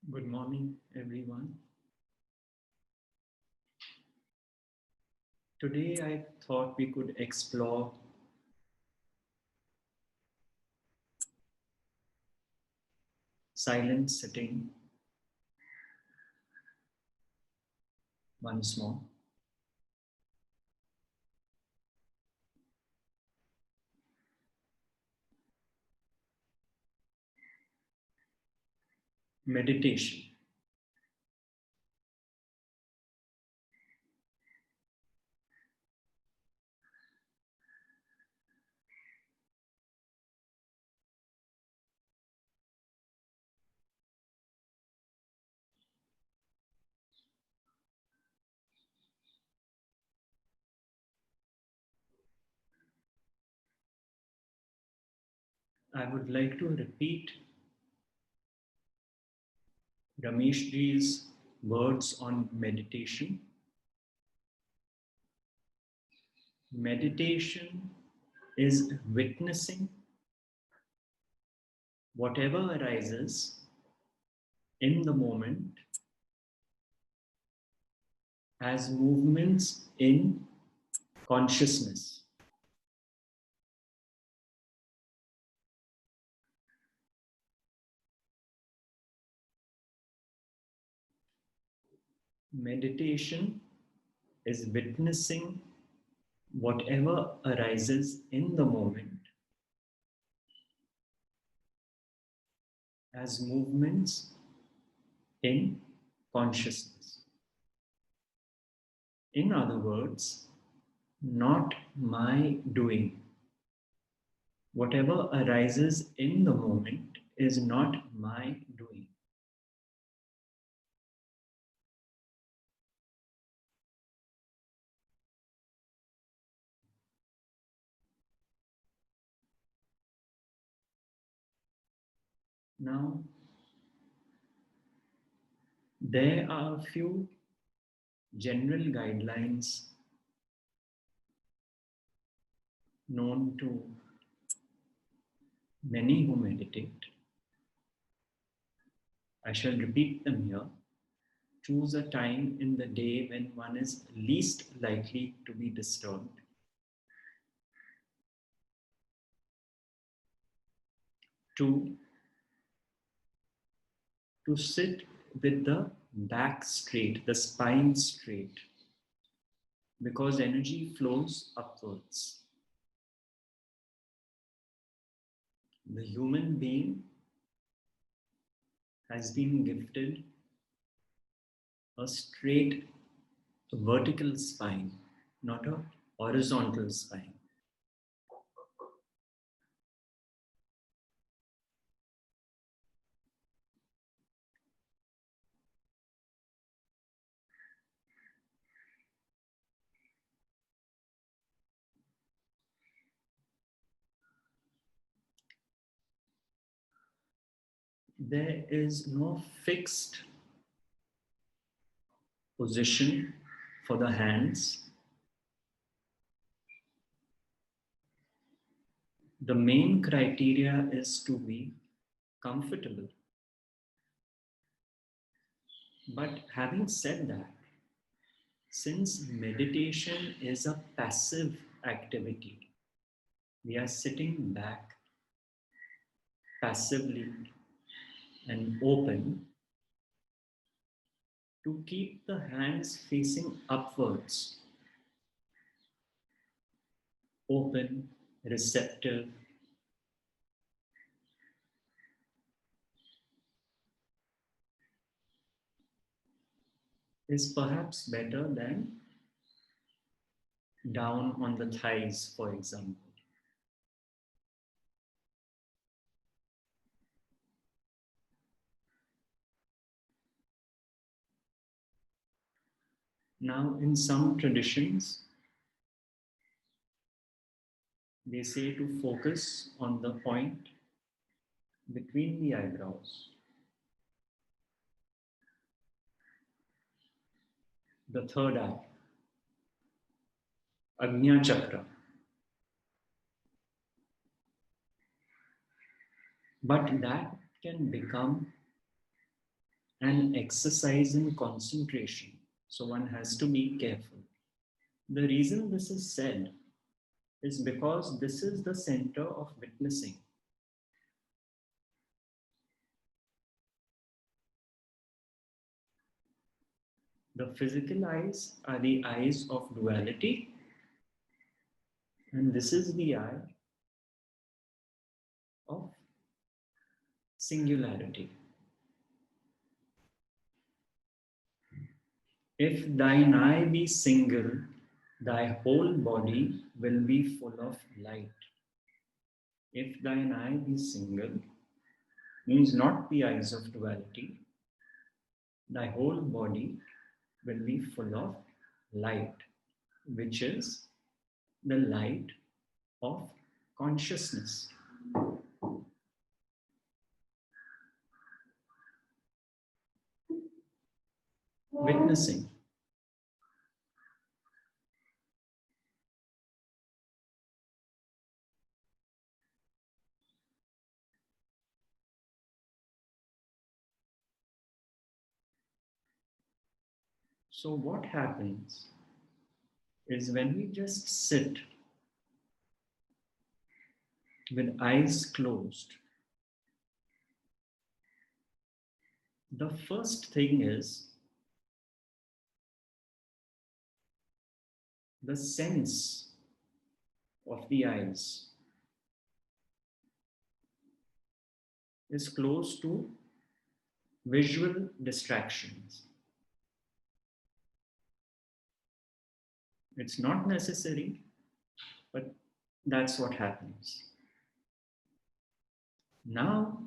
Good morning, everyone. Today, I thought we could explore silent sitting once more. Meditation. I would like to repeat Ramesh ji's words on meditation. Meditation is witnessing whatever arises in the moment as movements in consciousness. Meditation is witnessing whatever arises in the moment as movements in consciousness. In other words, not my doing. Whatever arises in the moment is not my doing. Now, there are a few general guidelines known to many who meditate. I shall repeat them here. Choose a time in the day when one is least likely to be disturbed. 2, to sit with the back straight, the spine straight, because energy flows upwards. The human being has been gifted a straight vertical spine, not a horizontal spine. There is no fixed position for the hands. The main criteria is to be comfortable. But having said that, since meditation is a passive activity, we are sitting back passively and open to keep the hands facing upwards, open, receptive. Is perhaps better than down on the thighs, for example. Now, in some traditions, they say to focus on the point between the eyebrows. The third eye, Ajna Chakra. But that can become an exercise in concentration. So one has to be careful. The reason this is said is because this is the center of witnessing. The physical eyes are the eyes of duality, and this is the eye of singularity. If thine eye be single, thy whole body will be full of light. If thine eye be single, means not the eyes of duality, thy whole body will be full of light, which is the light of consciousness. Witnessing. So what happens is when we just sit with eyes closed, the first thing is the sense of the eyes is close to visual distractions. It's not necessary, but that's what happens. Now,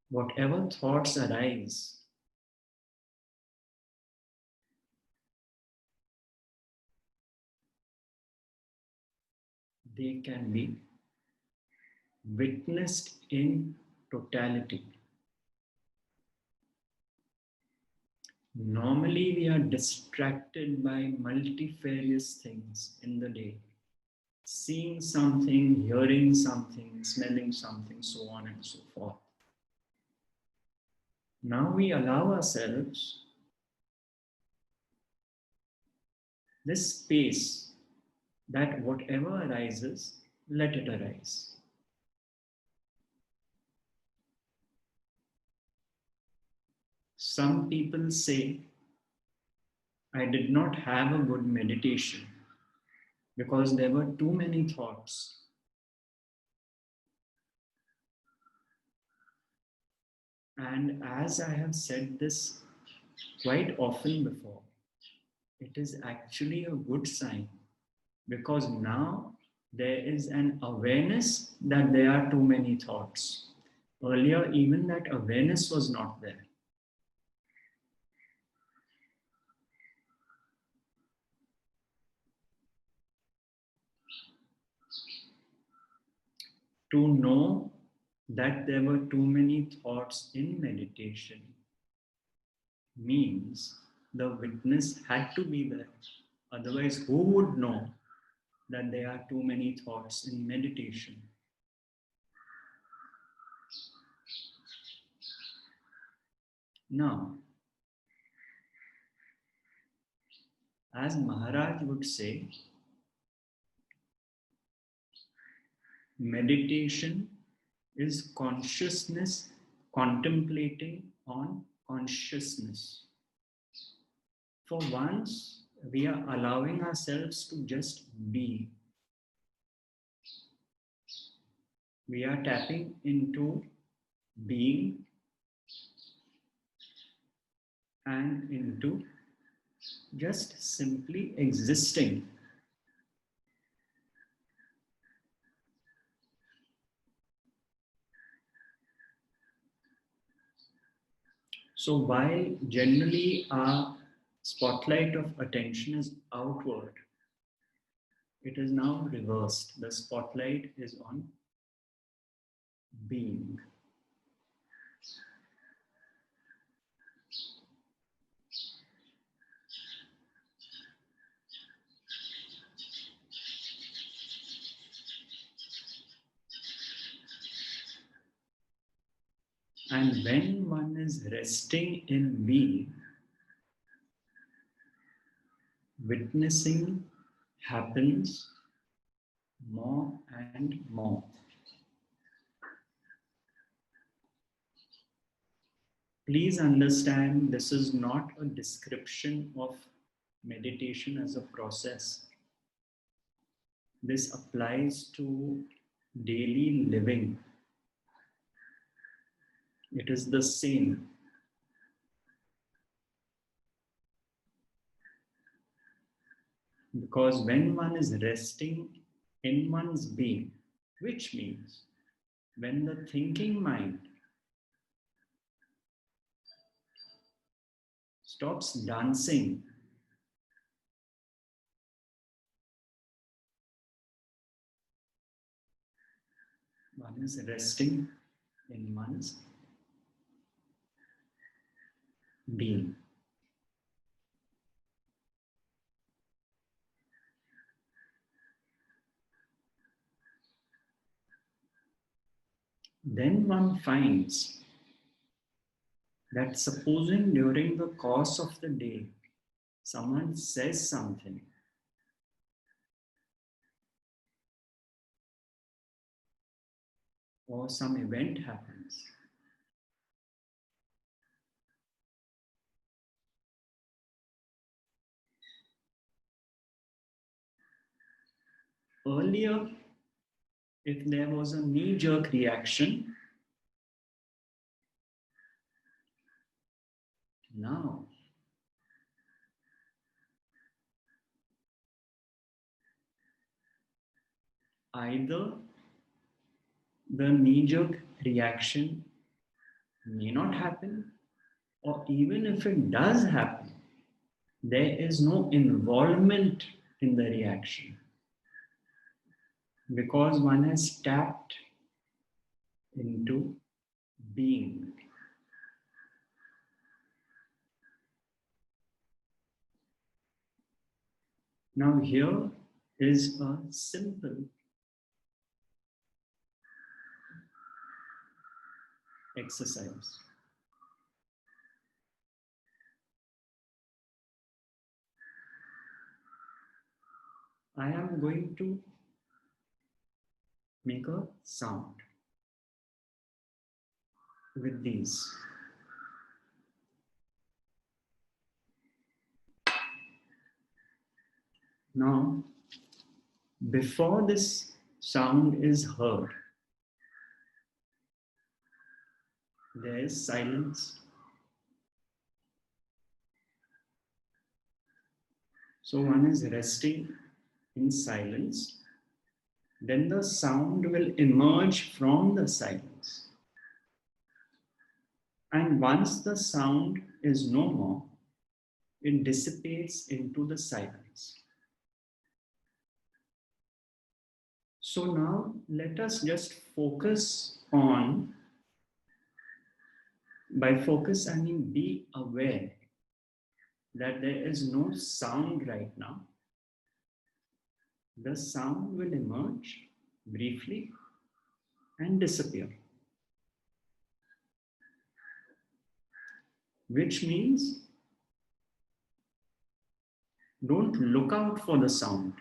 whatever thoughts arise, they can be witnessed in totality. Normally, we are distracted by multifarious things in the day. Seeing something, hearing something, smelling something, so on and so forth. Now we allow ourselves this space that whatever arises, let it arise. Some people say, I did not have a good meditation because there were too many thoughts. And as I have said this quite often before, it is actually a good sign because now there is an awareness that there are too many thoughts. Earlier, even that awareness was not there. To know that there were too many thoughts in meditation means the witness had to be there. Otherwise, who would know that there are too many thoughts in meditation? Now, as Maharaj would say, meditation is consciousness contemplating on consciousness. For once, we are allowing ourselves to just be. We are tapping into being and into just simply existing. So while generally our spotlight of attention is outward, it is now reversed. The spotlight is on being. And when one is resting in being, witnessing happens more and more. Please understand, this is not a description of meditation as a process. This applies to daily living. It is the same. Because when one is resting in one's being, which means when the thinking mind stops dancing, one is resting in one's being. Then one finds that supposing during the course of the day, someone says something, or some event happens, earlier, if there was a knee-jerk reaction, now either the knee-jerk reaction may not happen, or even if it does happen, there is no involvement in the reaction because one has tapped into being. Now here is a simple exercise. I am going to make a sound with these. Now, before this sound is heard, there is silence. So one is resting in silence. Then the sound will emerge from the silence. And once the sound is no more, it dissipates into the silence. So now let us just focus on, by focus I mean be aware that there is no sound right now. The sound will emerge briefly and disappear. Which means don't look out for the sound.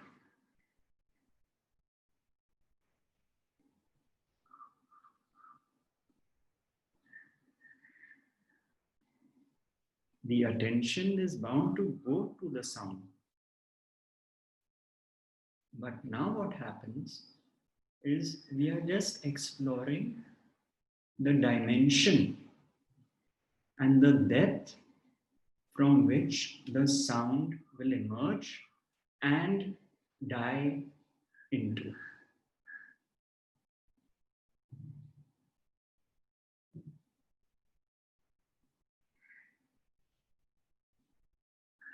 The attention is bound to go to the sound. But now what happens is we are just exploring the dimension and the depth from which the sound will emerge and die into.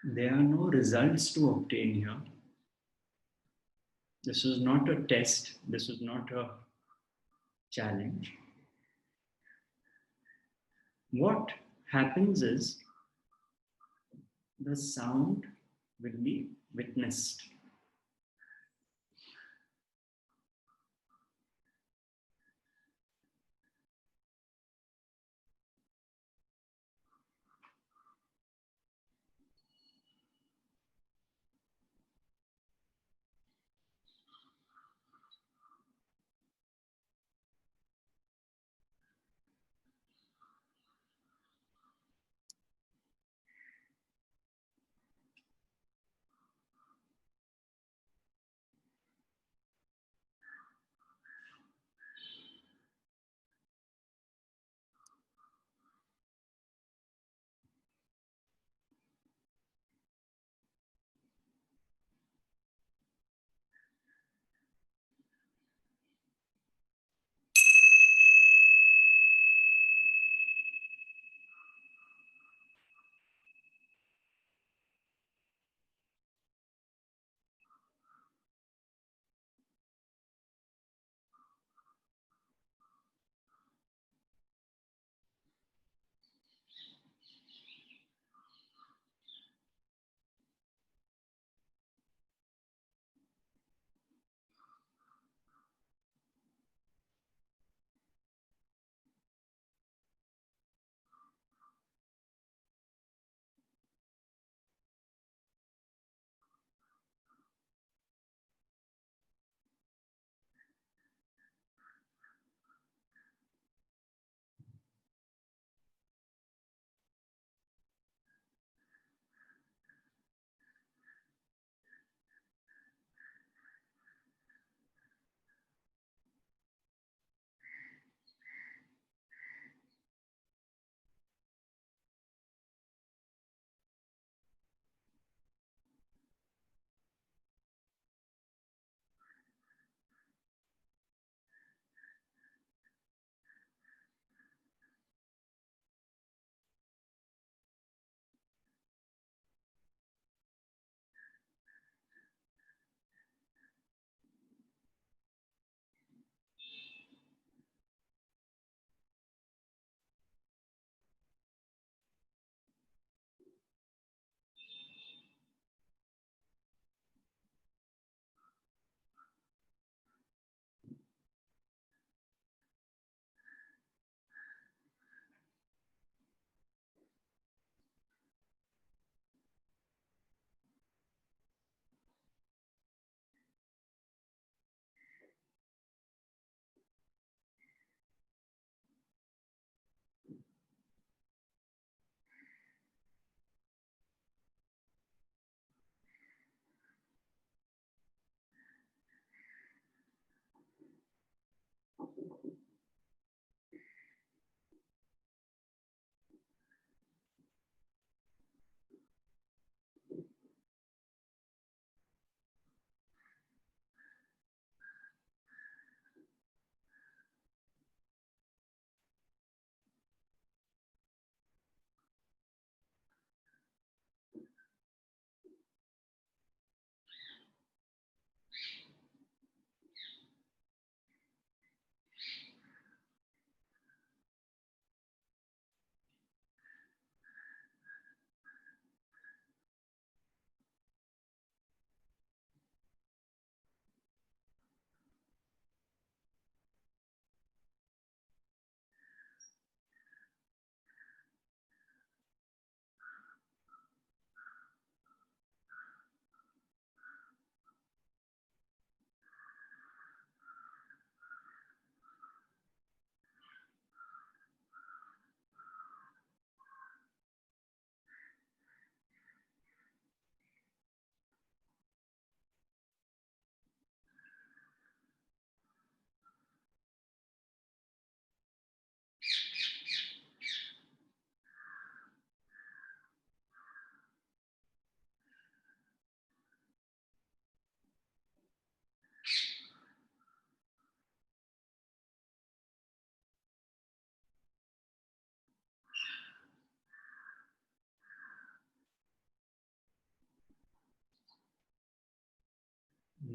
There are no results to obtain here. This is not a test. This is not a challenge. What happens is the sound will be witnessed.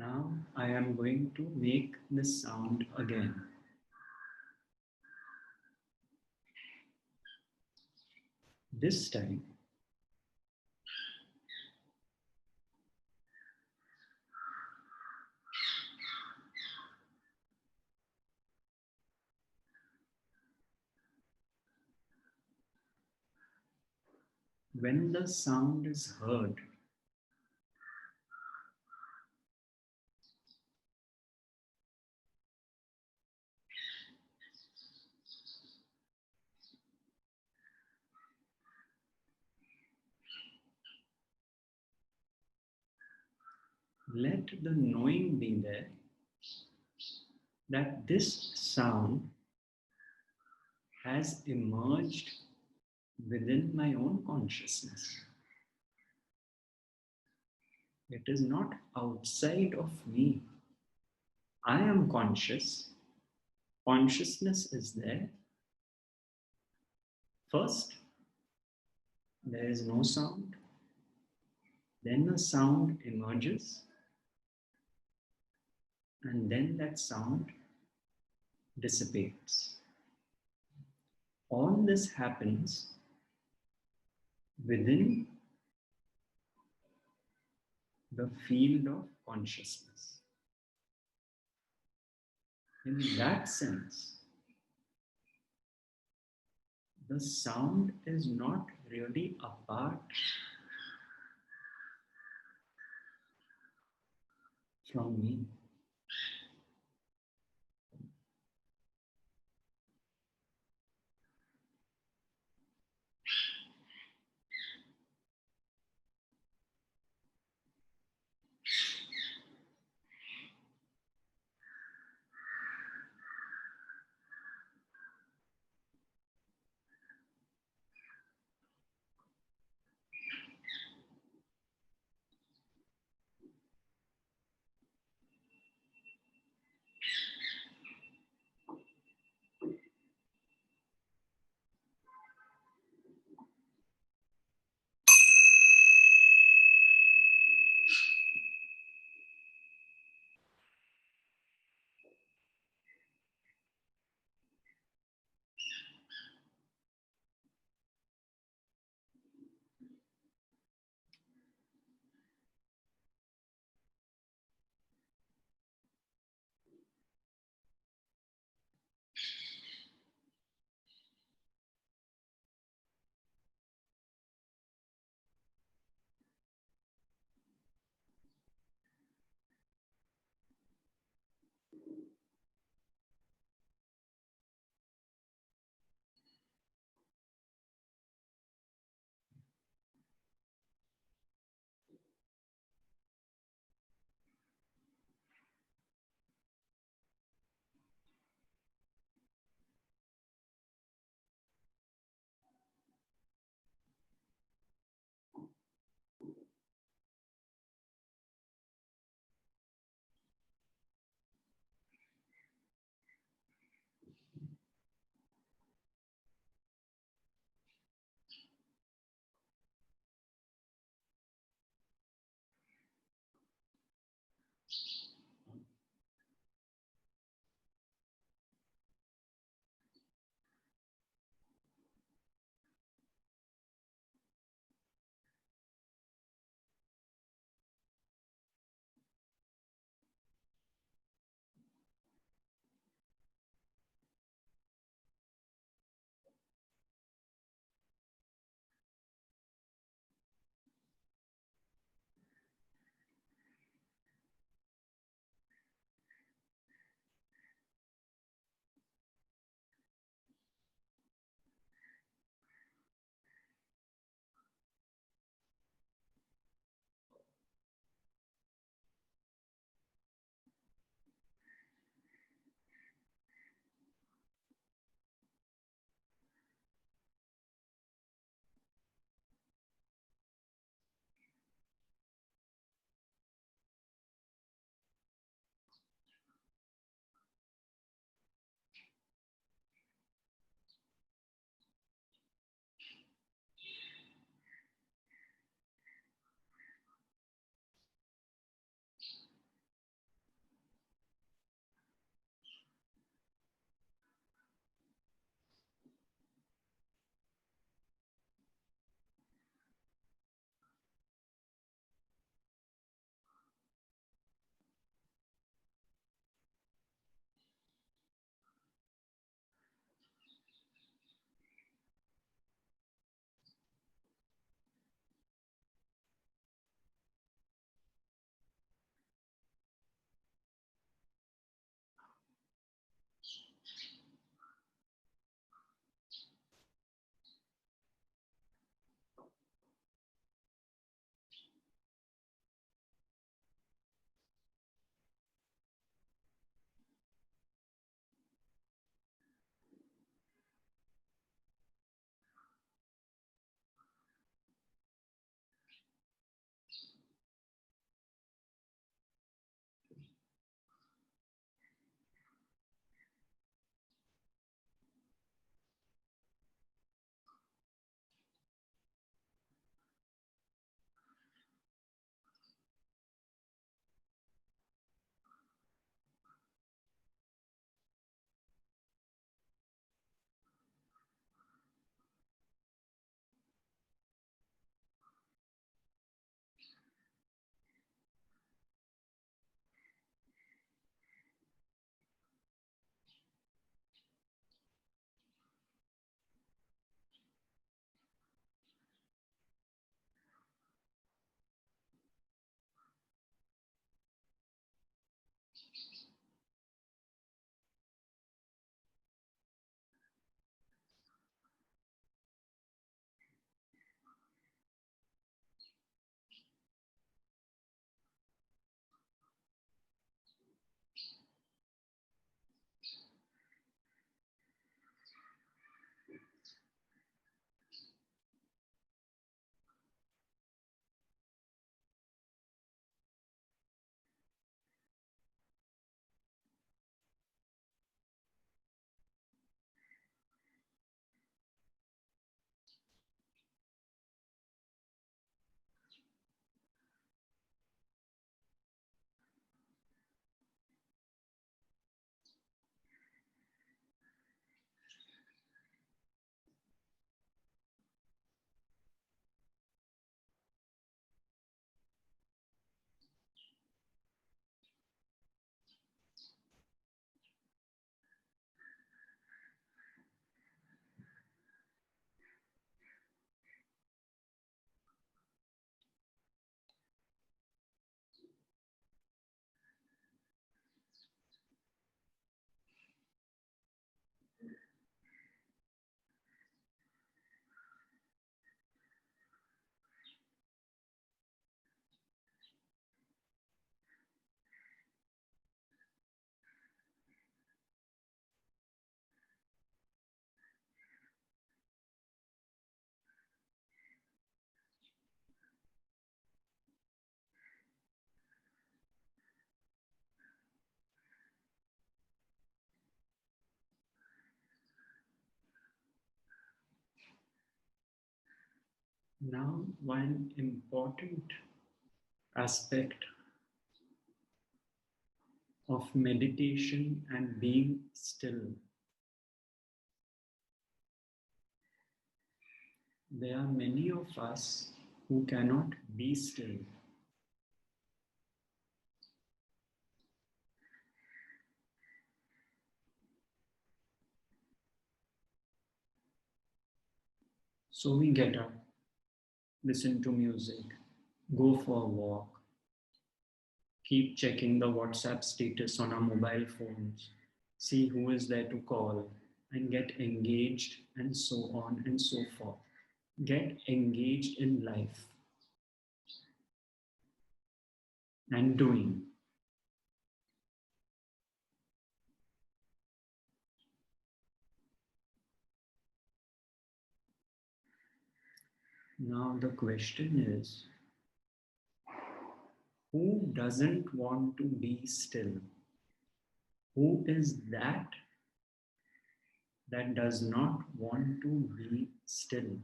Now I am going to make this sound again. This time, when the sound is heard, let the knowing be there that this sound has emerged within my own consciousness. It is not outside of me. I am conscious. Consciousness is there. First, there is no sound. Then a sound emerges. And then that sound dissipates. All this happens within the field of consciousness. In that sense, the sound is not really apart from me. Now, one important aspect of meditation and being still. There are many of us who cannot be still. So we get up, listen to music, go for a walk, keep checking the WhatsApp status on our mobile phones, see who is there to call, and get engaged, and so on and so forth. Get engaged in life and doing. Now, the question is, who doesn't want to be still? Who is that does not want to be still?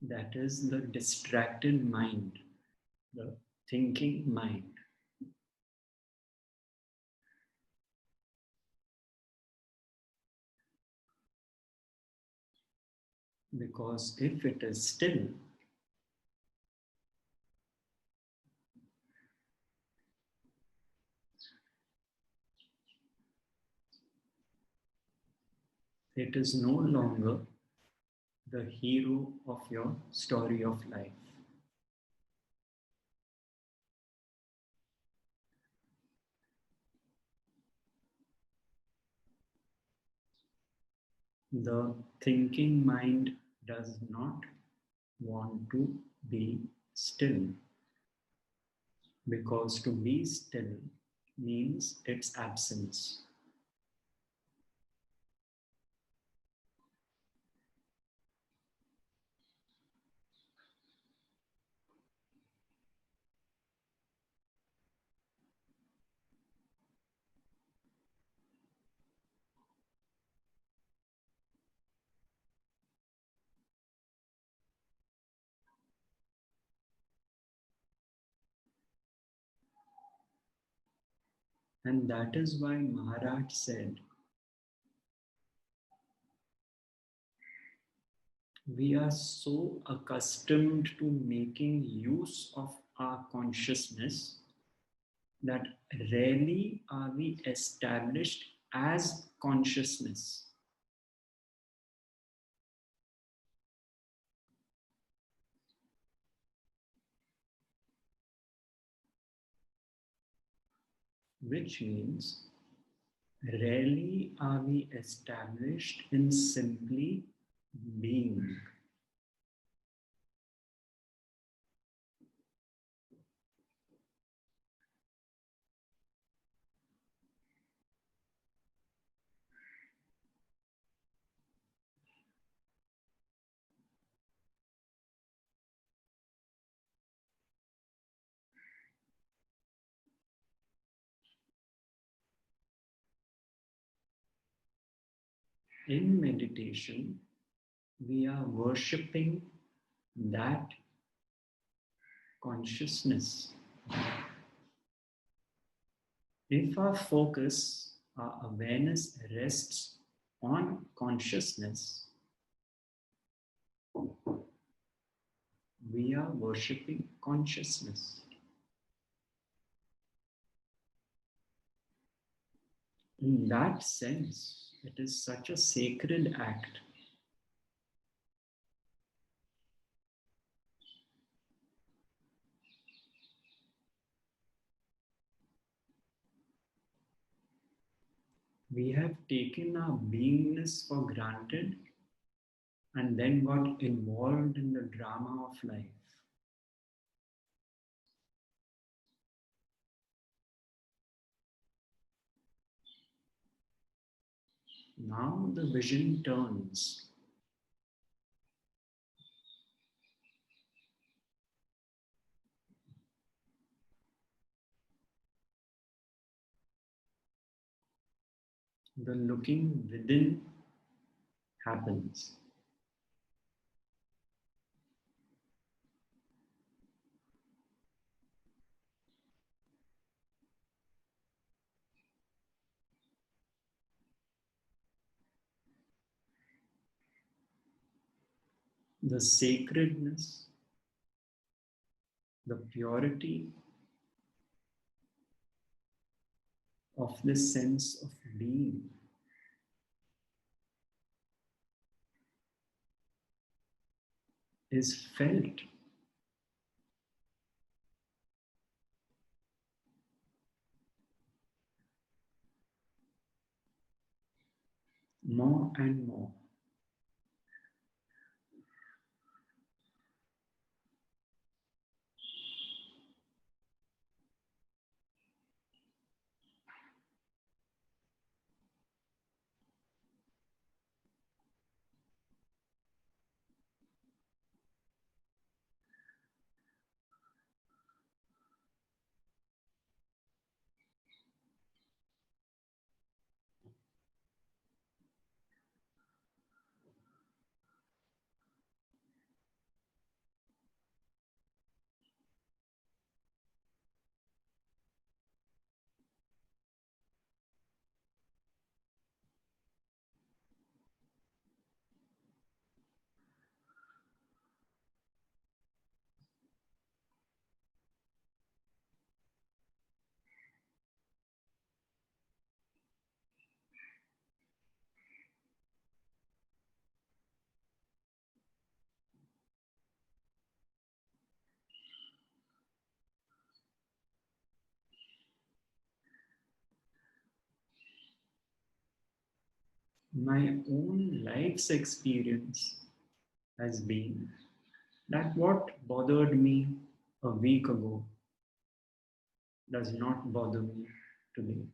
That is the distracted mind, the thinking mind. Because if it is still, it is no longer the hero of your story of life. The thinking mind does not want to be still, because to be still means its absence. And that is why Maharaj said, we are so accustomed to making use of our consciousness that rarely are we established as consciousness. Which means rarely are we established in simply being. In meditation, we are worshipping that consciousness. If our focus, our awareness rests on consciousness, we are worshipping consciousness. In that sense, it is such a sacred act. We have taken our beingness for granted and then got involved in the drama of life. Now the vision turns. the looking within happens. The sacredness, the purity of this sense of being is felt. More and more. My own life's experience has been that what bothered me a week ago does not bother me today.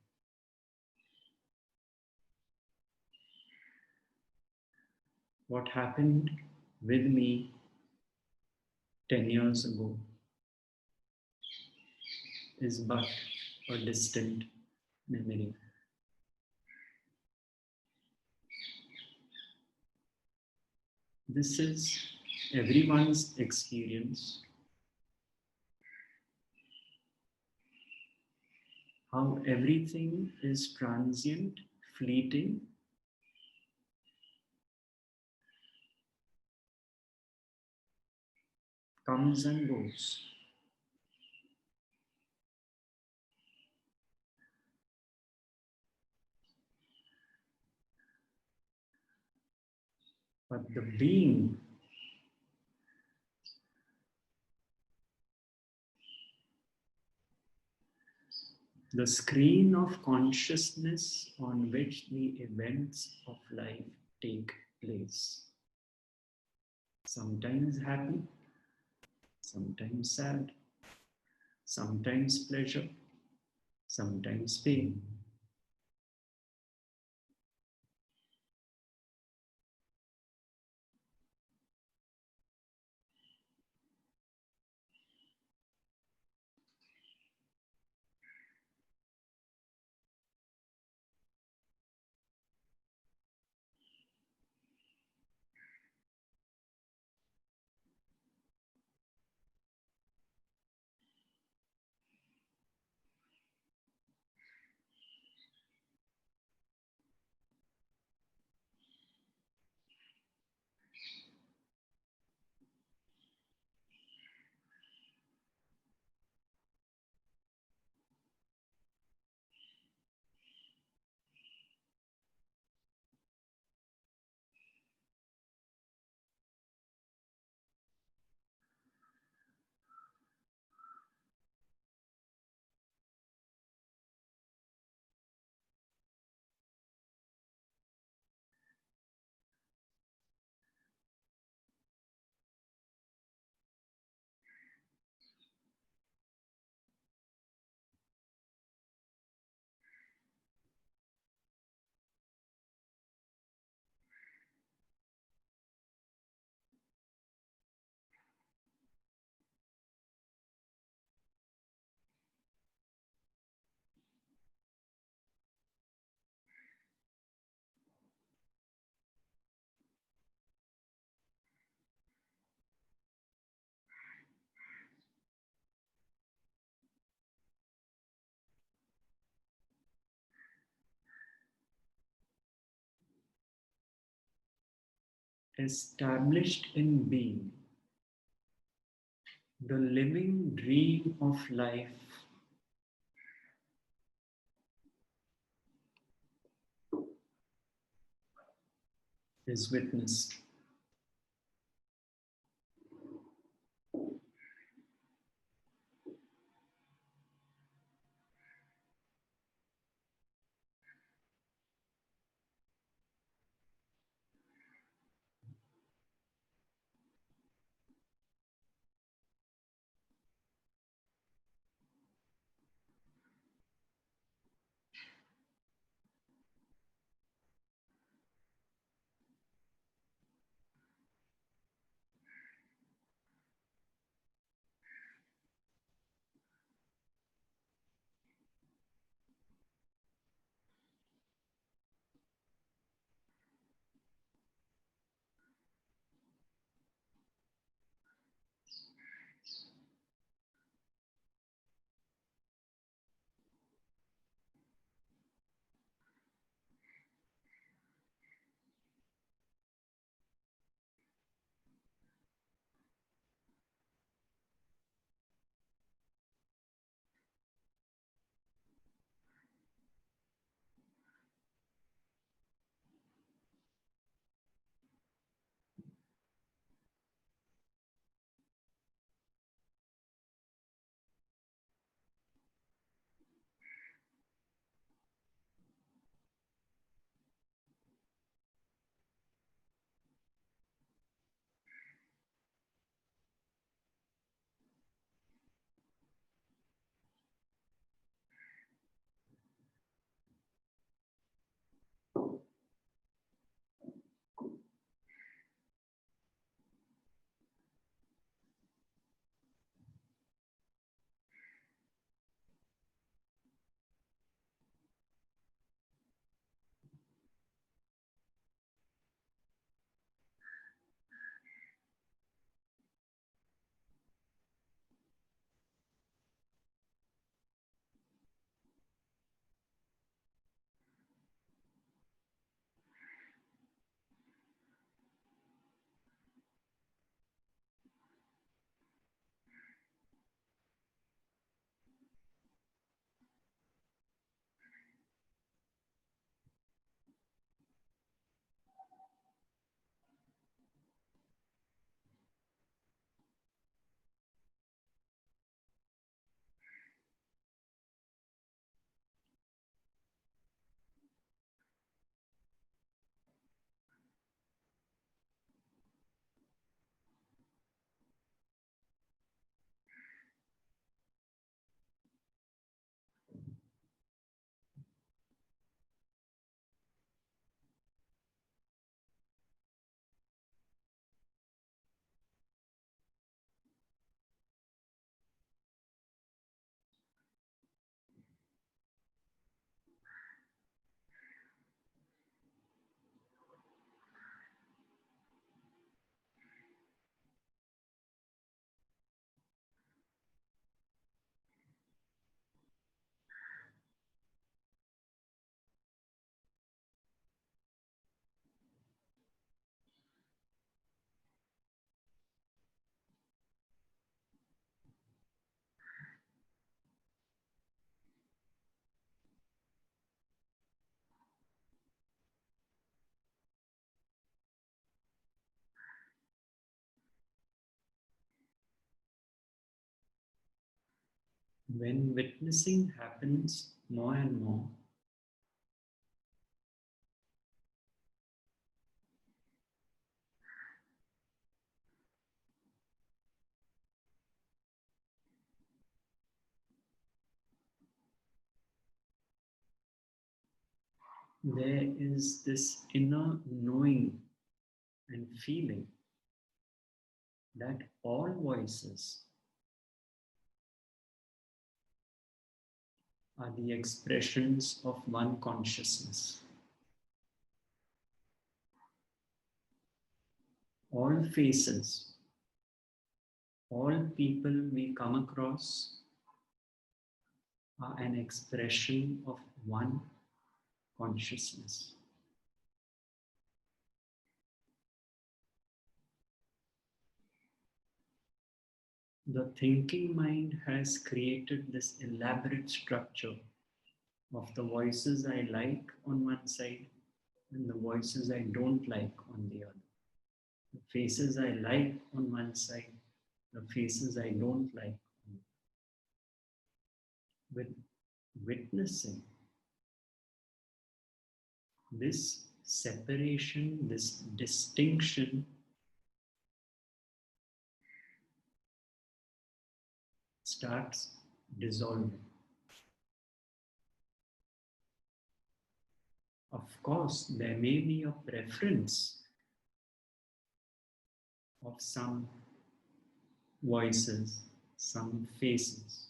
What happened with me 10 years ago is but a distant memory. This is everyone's experience. How everything is transient, fleeting, comes and goes. But the being, the screen of consciousness on which the events of life take place. Sometimes happy, sometimes sad, sometimes pleasure, sometimes pain. established in being, the living dream of life is witnessed. When witnessing happens more and more, there is this inner knowing and feeling that all voices are the expressions of one consciousness. All faces, all people we come across are an expression of one consciousness. The thinking mind has created this elaborate structure of the voices I like on one side and the voices I don't like on the other. The faces I like on one side, the faces I don't like. With witnessing, this separation, this distinction starts dissolving. Of course, there may be a preference of some voices, some faces,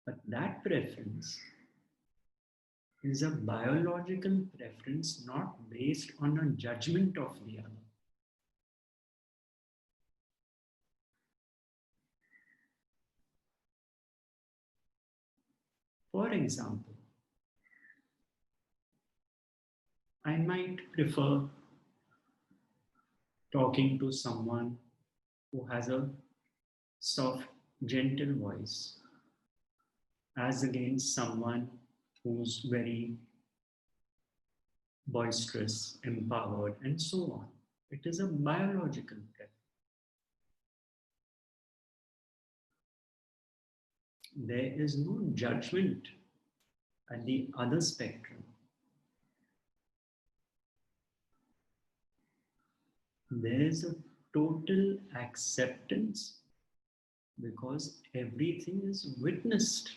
but that preference is a biological preference not based on a judgment of the other. For example, I might prefer talking to someone who has a soft, gentle voice as against someone who's very boisterous, empowered, and so on. It is a biological preference. There is no judgment at the other spectrum. There is a total acceptance because everything is witnessed.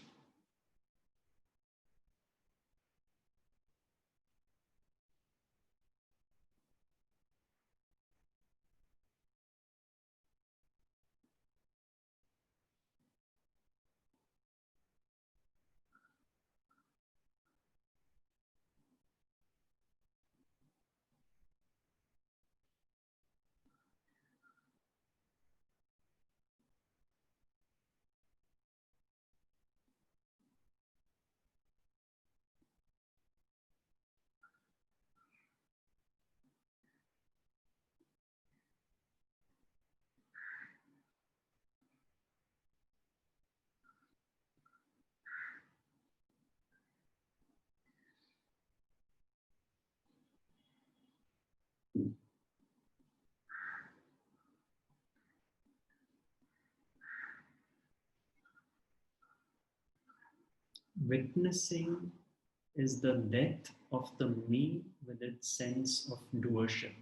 Witnessing is the death of the me with its sense of doership.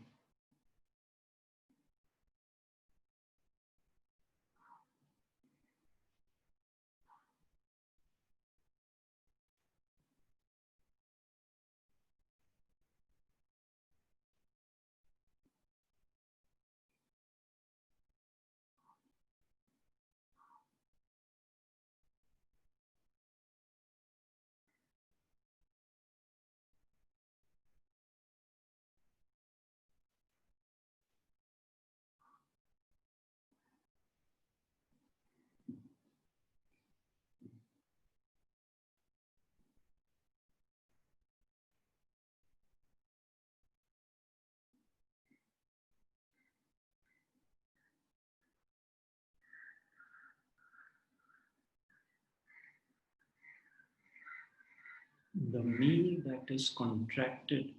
The me that is contracted,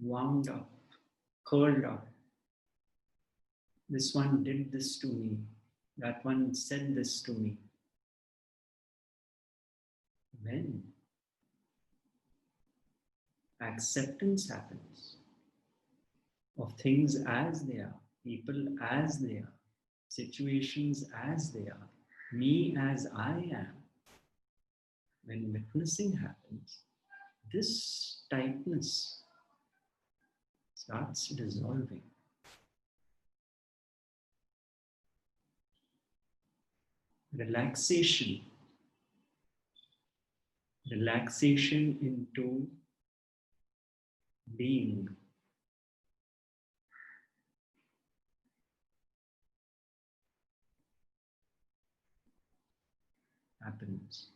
wound up, curled up. This one did this to me. That one said this to me. When acceptance happens of things as they are, people as they are, situations as they are, me as I am, when witnessing happens, this tightness starts dissolving. Relaxation. Relaxation into being. Happens.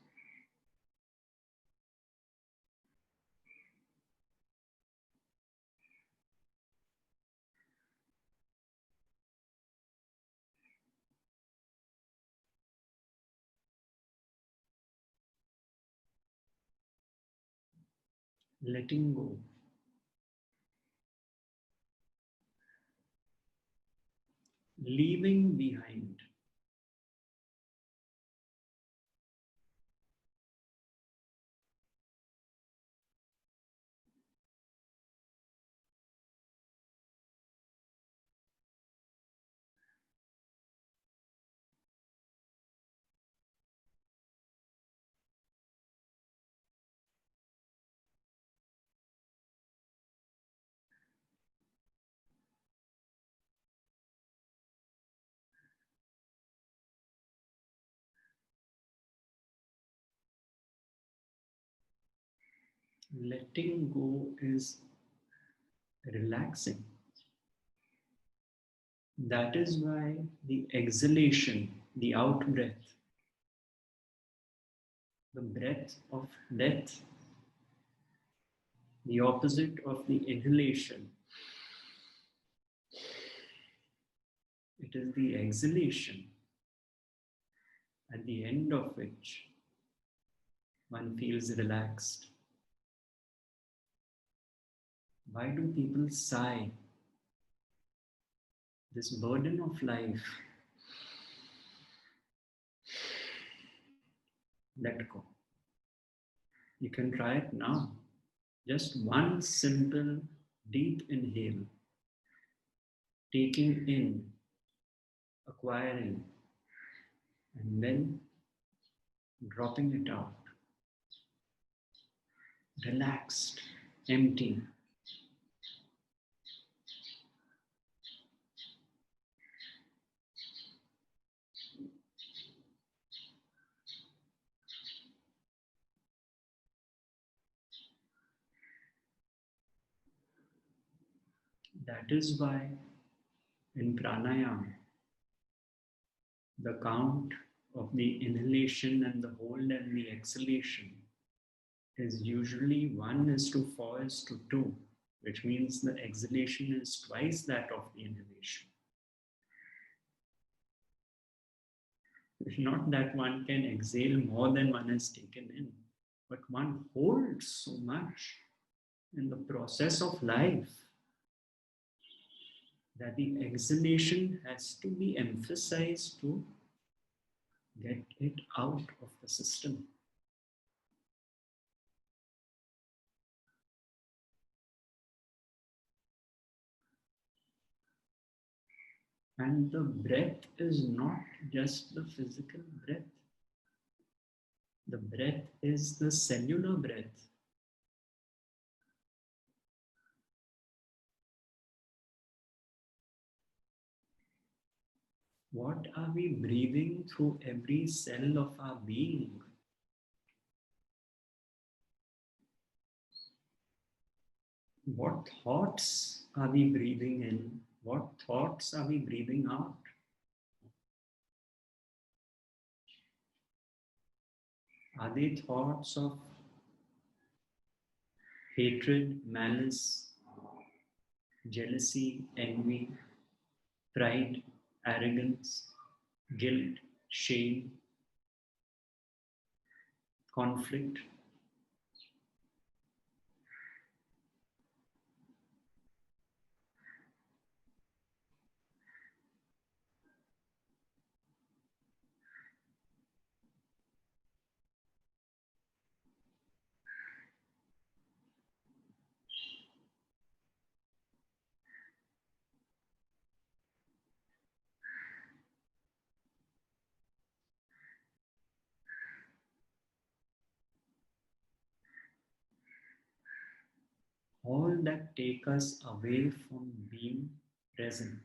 letting go, leaving behind. Letting go is relaxing. That is why the exhalation, the out breath, the breath of death, the opposite of the inhalation, it is the exhalation at the end of which one feels relaxed. Why do people sigh? This burden of life, let go. You can try it now. Just one simple deep inhale, taking in, acquiring, and then dropping it out. Relaxed, empty. That is why in pranayama, the count of the inhalation and the hold and the exhalation is usually 1:4:2, which means the exhalation is twice that of the inhalation. It's not that one can exhale more than one has taken in, but one holds so much in the process of life that the exhalation has to be emphasized to get it out of the system. And the breath is not just the physical breath. The breath is the cellular breath. What are we breathing through every cell of our being? What thoughts are we breathing in? What thoughts are we breathing out? Are they thoughts of hatred, malice, jealousy, envy, pride, arrogance, guilt, shame, conflict? All that take us away from being present.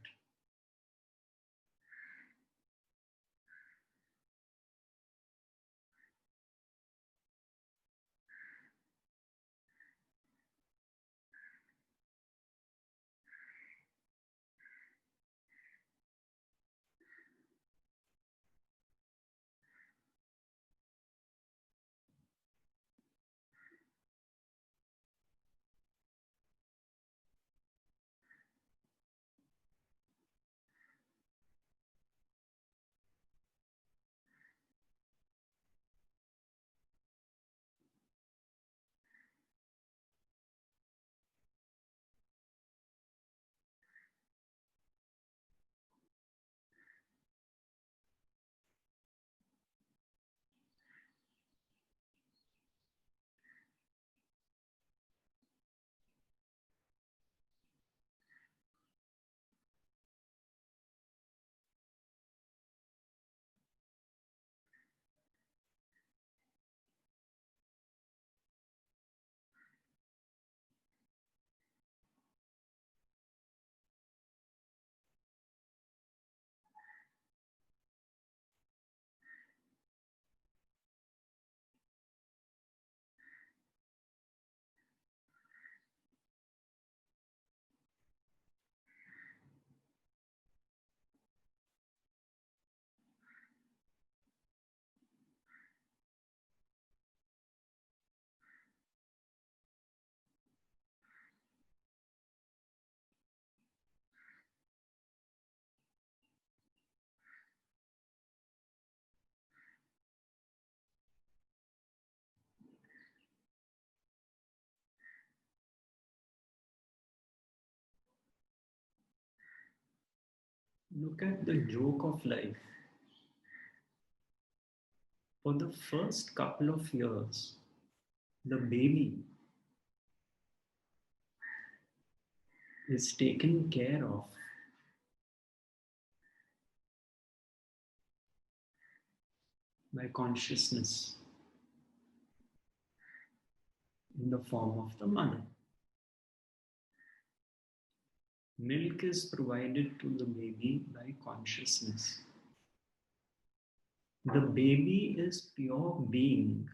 Look at the joke of life. For the first couple of years, the baby is taken care of by consciousness in the form of the mother. Milk is provided to the baby by consciousness. The baby is pure being.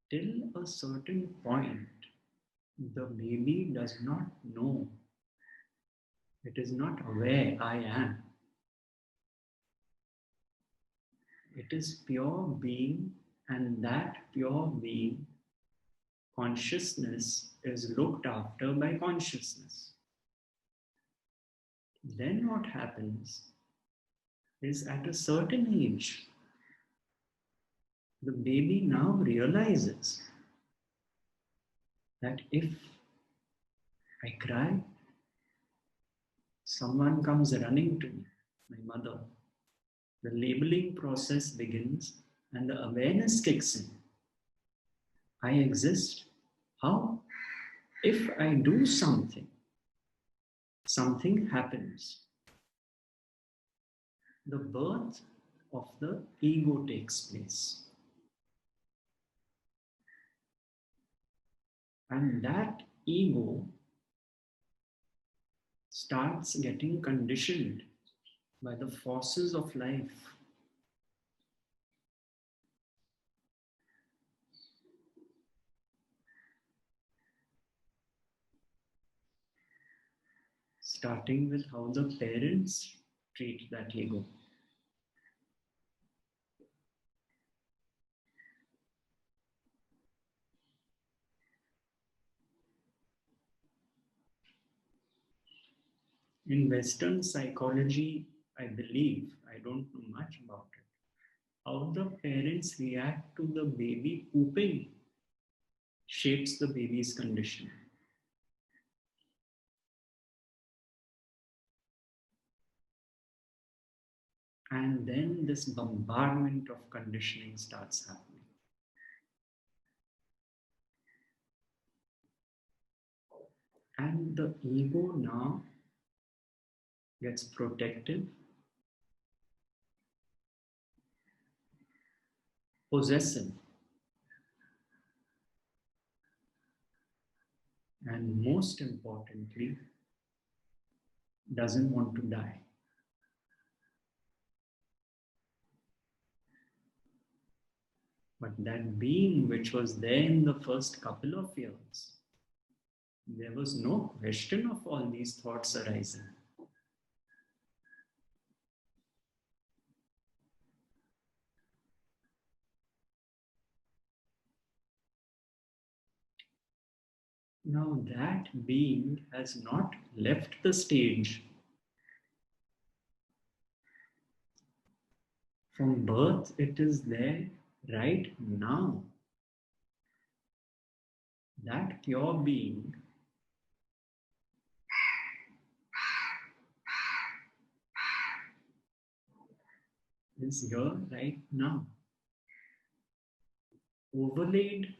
Till a certain point, the baby does not know. It is not aware I am. It is pure being, and that pure being, consciousness, is looked after by consciousness. Then what happens is at a certain age, the baby now realizes that if I cry, someone comes running to me, my mother. The labeling process begins and the awareness kicks in. I exist. How? If I do something, something happens. The birth of the ego takes place. And that ego starts getting conditioned by the forces of life. Starting with how the parents treat that ego. In Western psychology, I believe, I don't know much about it, how the parents react to the baby pooping shapes the baby's condition. And then this bombardment of conditioning starts happening. And the ego now gets protective, possessive, and most importantly, doesn't want to die. But that being which was there in the first couple of years, there was no question of all these thoughts arising. Now that being has not left the stage. From birth, it is there right now. That pure being is here right now. Overlaid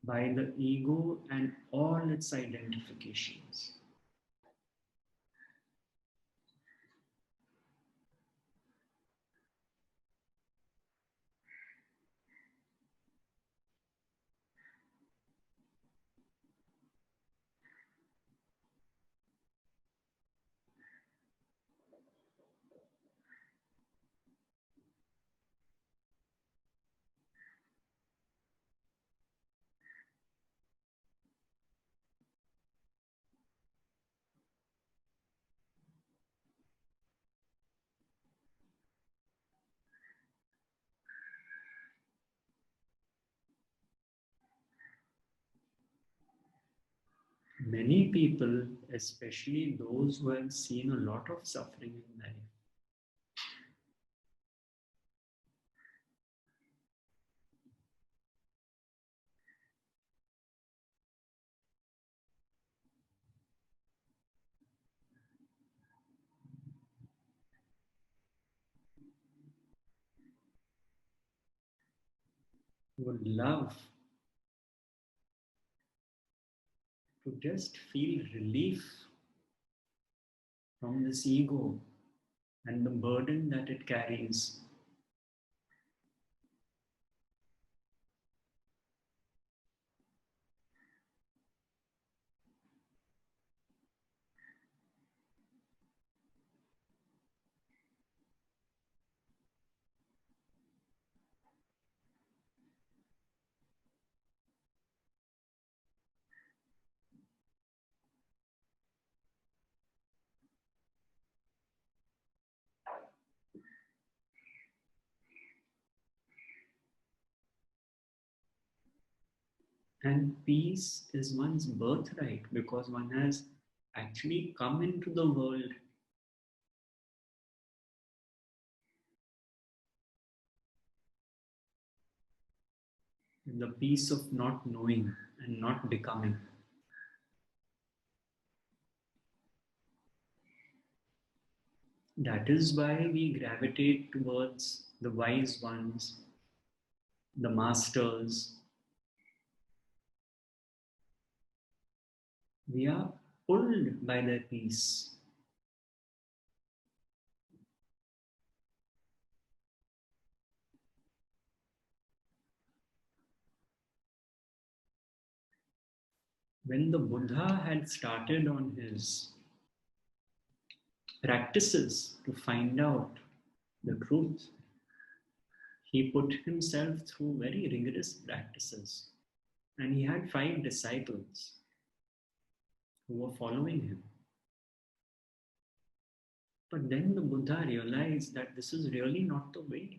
by the ego and all its identifications. Many people, especially those who have seen a lot of suffering in life, would love to just feel relief from this ego and the burden that it carries. And peace is one's birthright because one has actually come into the world in the peace of not knowing and not becoming. That is why we gravitate towards the wise ones, the masters. We are pulled by their peace. When the Buddha had started on his practices to find out the truth, he put himself through very rigorous practices. And he had 5 disciples who were following him. But then the Buddha realized that this is really not the way.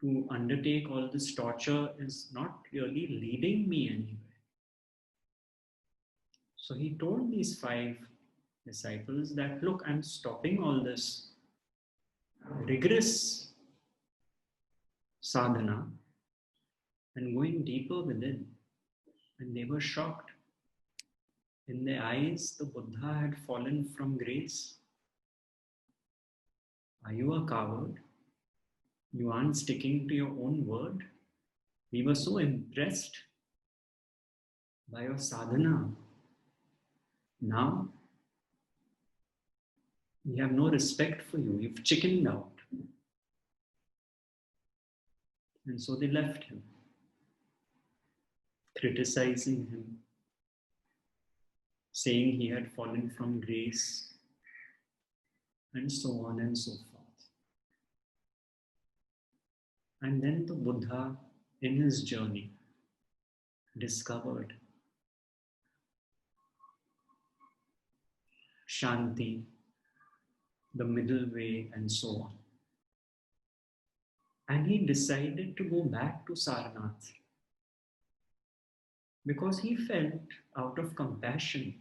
To undertake all this torture is not really leading me anywhere. So he told these 5 disciples that, look, I'm stopping all this rigorous sadhana and going deeper within. And they were shocked. In their eyes, the Buddha had fallen from grace. Are you a coward? You aren't sticking to your own word? We were so impressed by your sadhana. Now, we have no respect for you. You've chickened out. And so they left him, criticizing him, saying he had fallen from grace, and so on and so forth. And then the Buddha, in his journey, discovered Shanti, the middle way, and so on. And he decided to go back to Sarnath because he felt, out of compassion,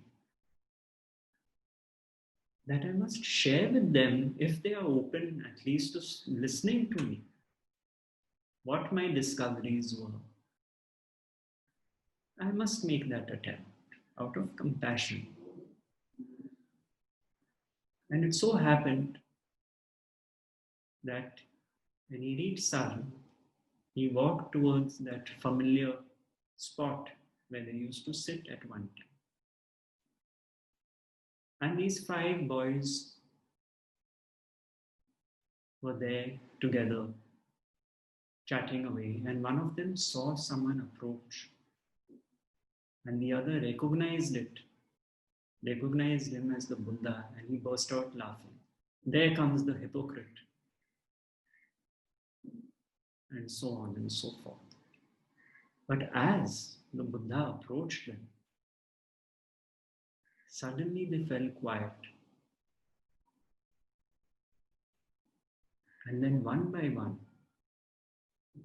that I must share with them, if they are open at least to listening to me, what my discoveries were. I must make that attempt out of compassion. And it so happened that when he reached Sarnath, he walked towards that familiar spot where they used to sit at one time. And these 5 boys were there together, chatting away, and one of them saw someone approach, and the other recognized him as the Buddha, and he burst out laughing. There comes the hypocrite, and so on and so forth. But as the Buddha approached them, suddenly they fell quiet. And then one by one,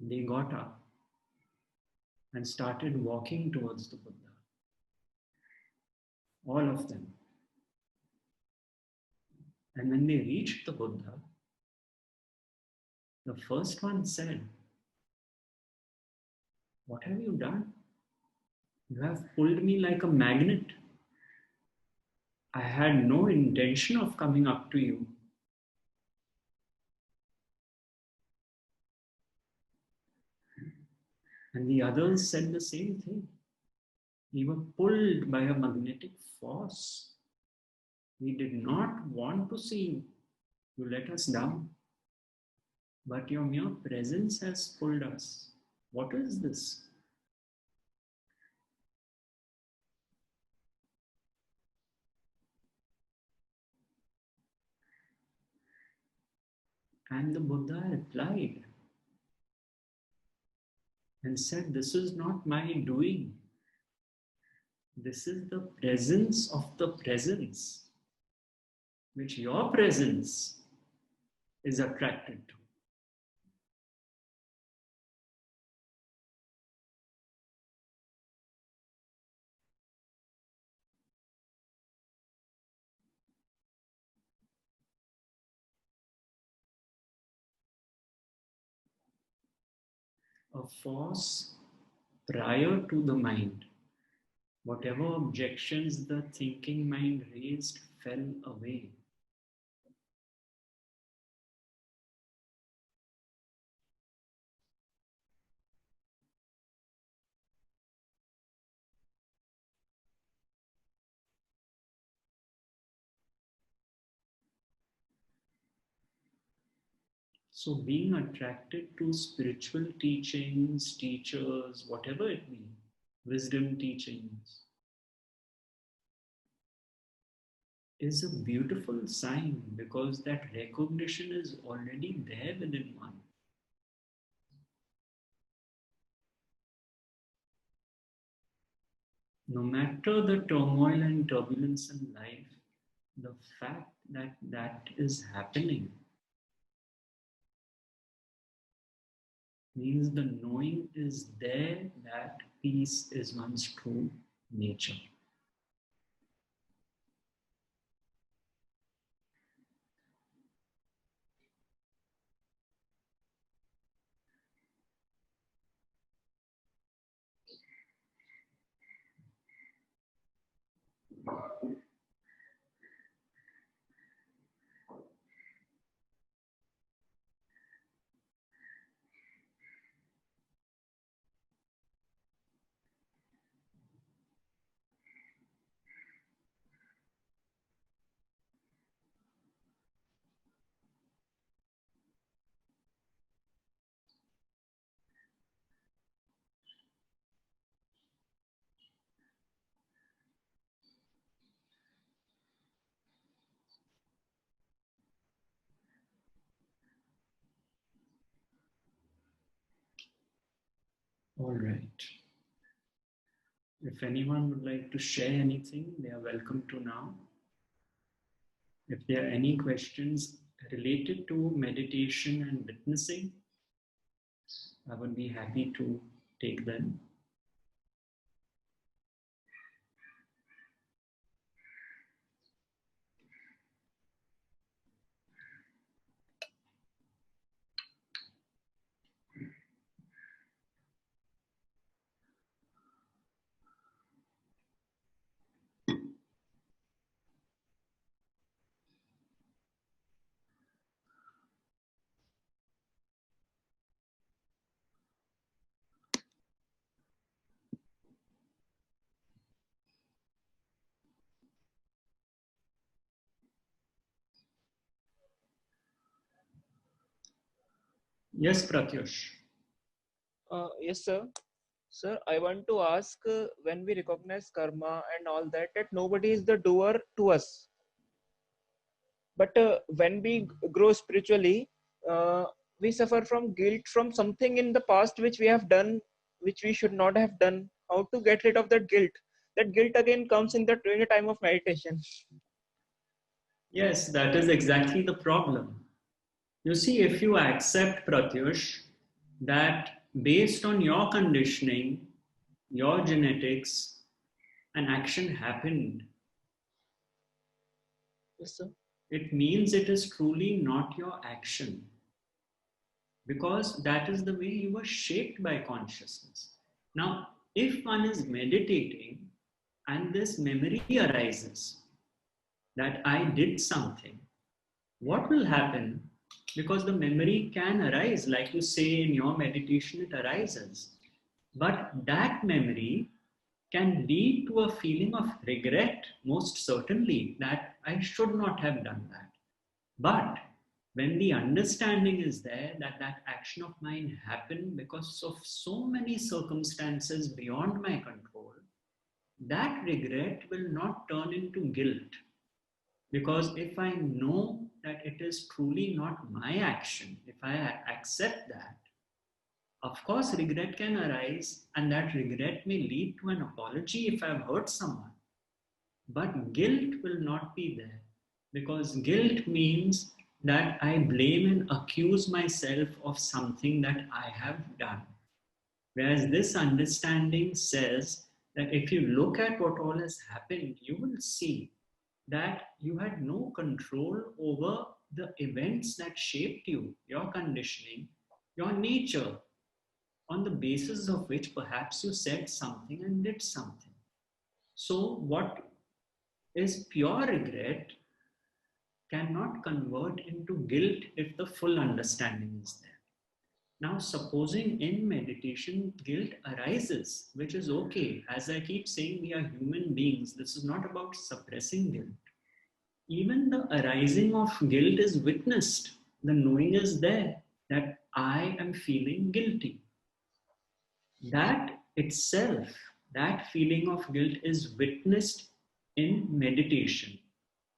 they got up and started walking towards the Buddha. All of them. And when they reached the Buddha, the first one said, "What have you done? You have pulled me like a magnet. I had no intention of coming up to you. And the others said the same thing. We were pulled by a magnetic force. We did not want to see you. You let us down. But your mere presence has pulled us. What is this? And the Buddha replied and said, this is not my doing. This is the presence of the presence, which your presence is attracted to. A force prior to the mind. Whatever objections the thinking mind raised fell away. So being attracted to spiritual teachings, teachers, whatever it be, wisdom teachings, is a beautiful sign because that recognition is already there within one. No matter the turmoil and turbulence in life, the fact that that is happening means the knowing is there that peace is one's true nature. All right. If anyone would like to share anything, they are welcome to now. If there are any questions related to meditation and witnessing, I would be happy to take them. Yes, Pratyush. Yes, sir. Sir, I want to ask when we recognize karma and all that, that nobody is the doer to us. But when we grow spiritually, we suffer from guilt from something in the past which we have done, which we should not have done. How to get rid of that guilt? That guilt again comes in the during the time of meditation. Yes, that is exactly the problem. You see, if you accept, Pratyush, that based on your conditioning, your genetics, an action happened, Yes, sir. it means it is truly not your action because that is the way you were shaped by consciousness. Now, if one is meditating and this memory arises that I did something, what will happen? Because the memory can arise, like you say in your meditation, it arises. But that memory can lead to a feeling of regret, most certainly, that I should not have done that. But when the understanding is there that that action of mine happened because of so many circumstances beyond my control, that regret will not turn into guilt. Because if I know that it is truly not my action, if I accept that, of course, regret can arise, and that regret may lead to an apology if I've hurt someone. But guilt will not be there, because guilt means that I blame and accuse myself of something that I have done. Whereas this understanding says that if you look at what all has happened, you will see that you had no control over the events that shaped you, your conditioning, your nature, on the basis of which perhaps you said something and did something. So, what is pure regret cannot convert into guilt if the full understanding is there. Now, supposing in meditation guilt arises, which is okay. As I keep saying, we are human beings. This is not about suppressing guilt. Even the arising of guilt is witnessed. The knowing is there that I am feeling guilty. That itself, that feeling of guilt is witnessed in meditation.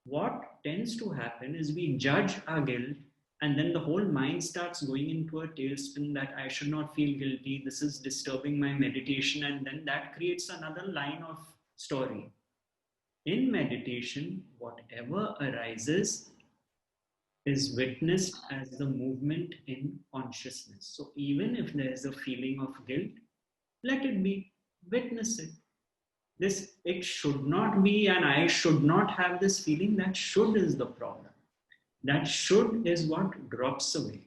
What tends to happen is we judge our guilt, and then the whole mind starts going into a tailspin that I should not feel guilty, this is disturbing my meditation, and then that creates another line of story. In meditation, whatever arises is witnessed as the movement in consciousness. So even if there is a feeling of guilt, let it be, witness it. This, it should not be, and I should not have this feeling. That should is the problem. That should is what drops away.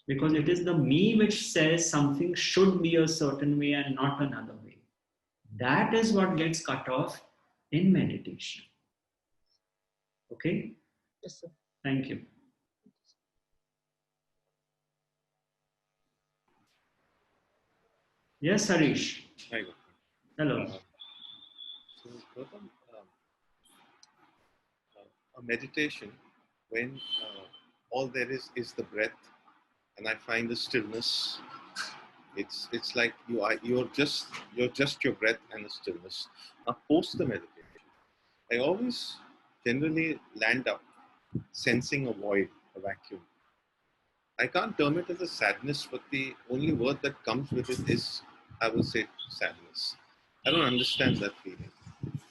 Because it is the me which says something should be a certain way and not another way. That is what gets cut off in meditation. Okay? Yes, sir. Thank you. Yes, Harish. Hi. Hello. So, Gautam, a meditation when all there is the breath, and I find the stillness. It's like you're just your breath and the stillness. Now, post the meditation, I always generally land up sensing a void, a vacuum. I can't term it as a sadness, but the only word that comes with it is, I will say, sadness. I don't understand that feeling.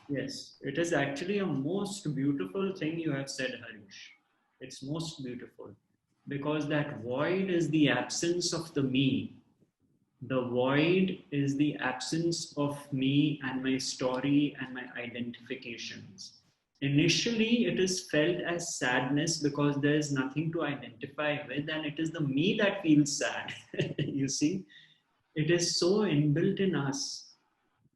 Yes, it is actually a most beautiful thing you have said, Harish. It's most beautiful because that void is the absence of the me. The void is the absence of me and my story and my identifications. Initially, it is felt as sadness because there is nothing to identify with, and it is the me that feels sad. You see, it is so inbuilt in us.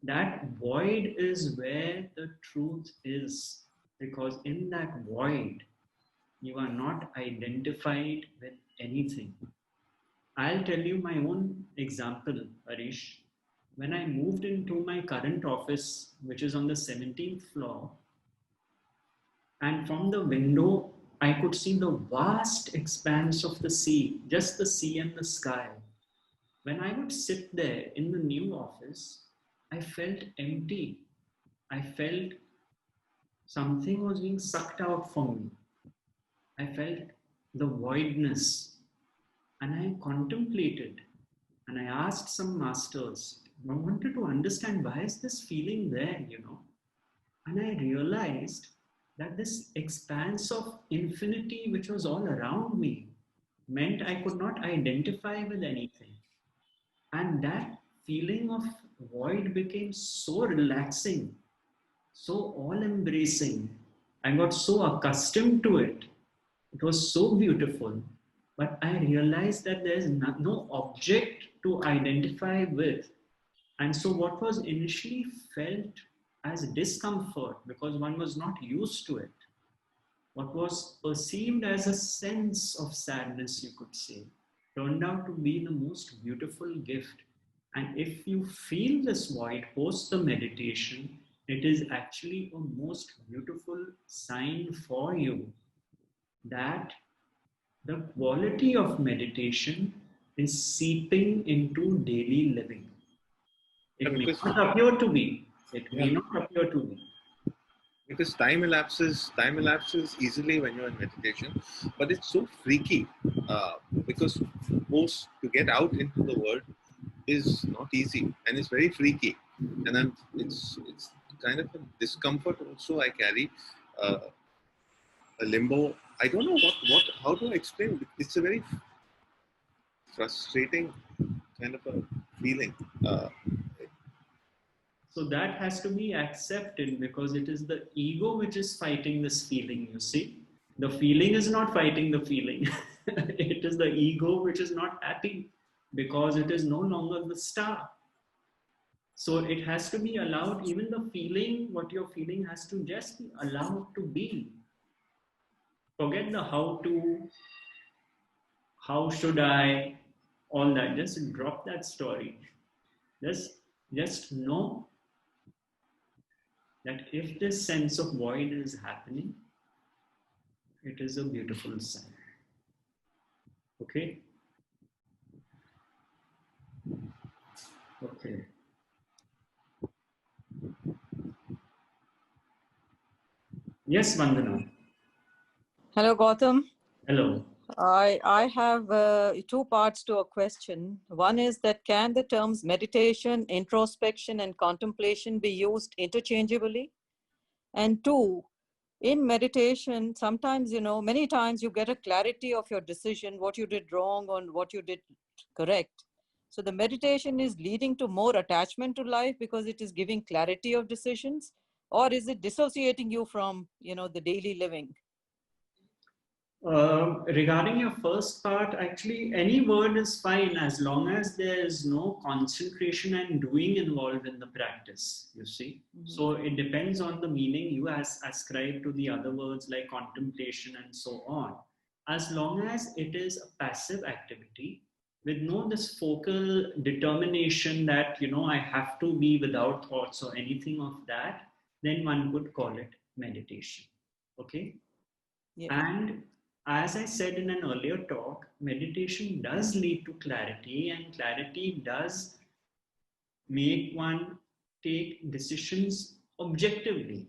That void is where the truth is, because in that void, you are not identified with anything. I'll tell you my own example, Harish. When I moved into my current office, which is on the 17th floor, and from the window, I could see the vast expanse of the sea, just the sea and the sky. When I would sit there in the new office, I felt empty. I felt something was being sucked out from me. I felt the voidness, and I contemplated and I asked some masters. I wanted to understand why is this feeling there. And I realized that this expanse of infinity, which was all around me, meant I could not identify with anything. And that feeling of void became so relaxing, so all embracing. I got so accustomed to it. It was so beautiful. But I realized that there's no object to identify with. And so, what was initially felt as discomfort because one was not used to it, what was perceived as a sense of sadness, you could say, turned out to be the most beautiful gift. And if you feel this void post the meditation, it is actually a most beautiful sign for you that the quality of meditation is seeping into daily living. It may Because not appear to be. It may yeah, not appear to be. because time elapses easily when you're in meditation, but it's so freaky because most to get out into the world is not easy and it's very freaky, and it's kind of a discomfort also I carry, uh, a limbo. I don't know what how to explain. It's a very frustrating kind of a feeling. Uh, So that has to be accepted because it is the ego which is fighting this feeling, you see. The feeling is not fighting the feeling. It is the ego which is not happy because it is no longer the star. So it has to be allowed, even the feeling, what you're feeling has to just be allowed to be. Forget the how to, how should I, all that. Just drop that story. Just know that if this sense of void is happening, it is a beautiful sign. Okay? Okay. Yes, Vandana. Hello, Gautam. Hello. I have two parts to a question. One is that can the terms meditation, introspection, and contemplation be used interchangeably? And two, in meditation, sometimes, many times you get a clarity of your decision, what you did wrong and what you did correct. So the meditation is leading to more attachment to life because it is giving clarity of decisions, or is it dissociating you from, the daily living? Regarding your first part, actually, any word is fine as long as there is no concentration and doing involved in the practice, you see. Mm-hmm. So it depends on the meaning you ascribe to the other words like contemplation and so on. As long as it is a passive activity with no this focal determination that, I have to be without thoughts or anything of that, then one could call it meditation. Okay? Yeah. And as I said in an earlier talk, meditation does lead to clarity, and clarity does make one take decisions objectively.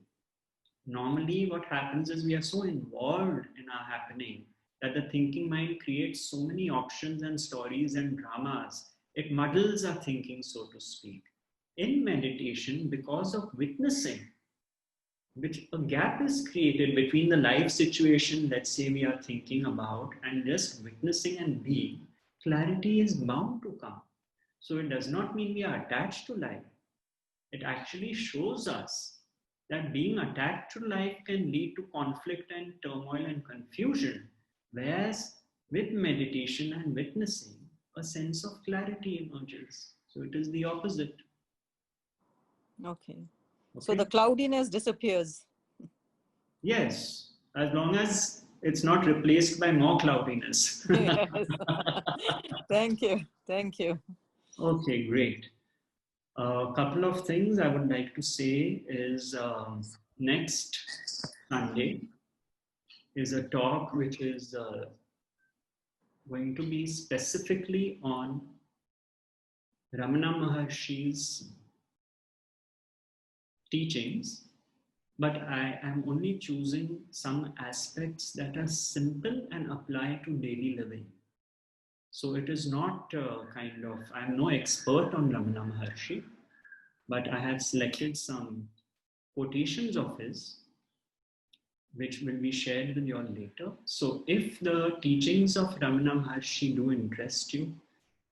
Normally, what happens is we are so involved in our happening that the thinking mind creates so many options and stories and dramas. It muddles our thinking, so to speak. In meditation, because of witnessing, which a gap is created between the life situation, let's say we are thinking about, and just witnessing and being, clarity is bound to come. So it does not mean we are attached to life. It actually shows us that being attached to life can lead to conflict and turmoil and confusion, whereas with meditation and witnessing, a sense of clarity emerges. So it is the opposite. Okay. So the cloudiness disappears. Yes, as long as it's not replaced by more cloudiness. Yes. Thank you. Thank you. Okay, great. A couple of things I would like to say is next Sunday is a talk which is going to be specifically on Ramana Maharshi's teachings, but I am only choosing some aspects that are simple and apply to daily living. So it is not I'm no expert on Ramana Maharshi, but I have selected some quotations of his, which will be shared with you all later. So if the teachings of Ramana Maharshi do interest you,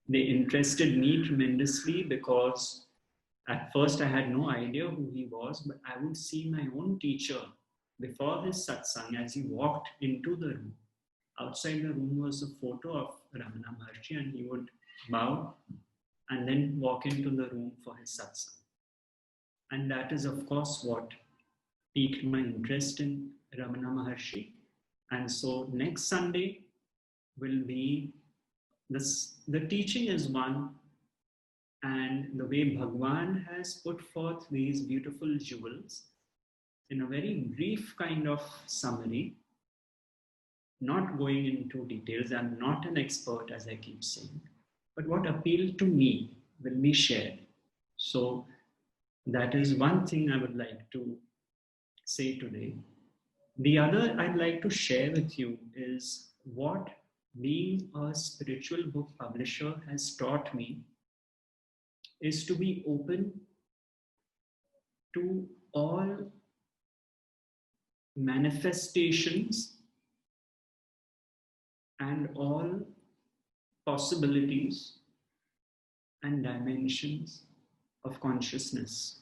they interested me tremendously because at first I had no idea who he was, but I would see my own teacher before his satsang as he walked into the room. Outside the room was a photo of Ramana Maharshi, and he would bow and then walk into the room for his satsang. And that is, of course, what piqued my interest in Ramana Maharshi. And so next Sunday will be this. The teaching is one, And the way Bhagwan has put forth these beautiful jewels in a very brief kind of summary, not going into details. I'm not an expert, as I keep saying, but what appealed to me will be shared. So that is one thing I would like to say today. The other I'd like to share with you is what being a spiritual book publisher has taught me is to be open to all manifestations and all possibilities and dimensions of consciousness.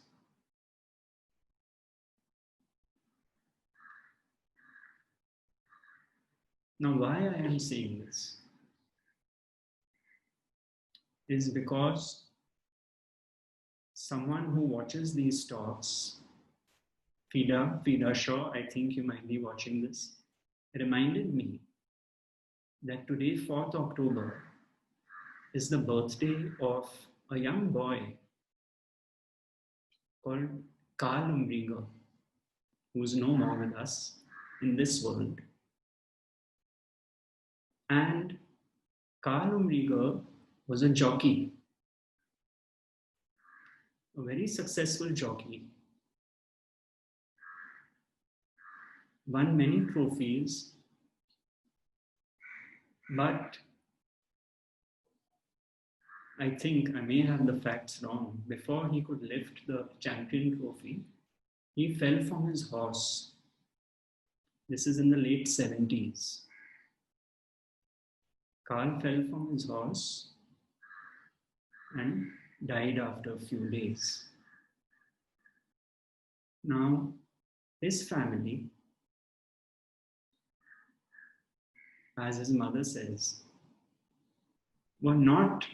Now, why I am saying this is because someone who watches these talks, Fida Shaw, I think you might be watching this, reminded me that today, 4th October, is the birthday of a young boy called Carl Umbriger, who's no more with us in this world. And Carl Umbriger was a jockey, a very successful jockey, won many trophies, but I think I may have the facts wrong. Before he could lift the champion trophy, he fell from his horse. This is in the late 70s. Carl fell from his horse and died after a few days. Now, his family, as his mother says, were not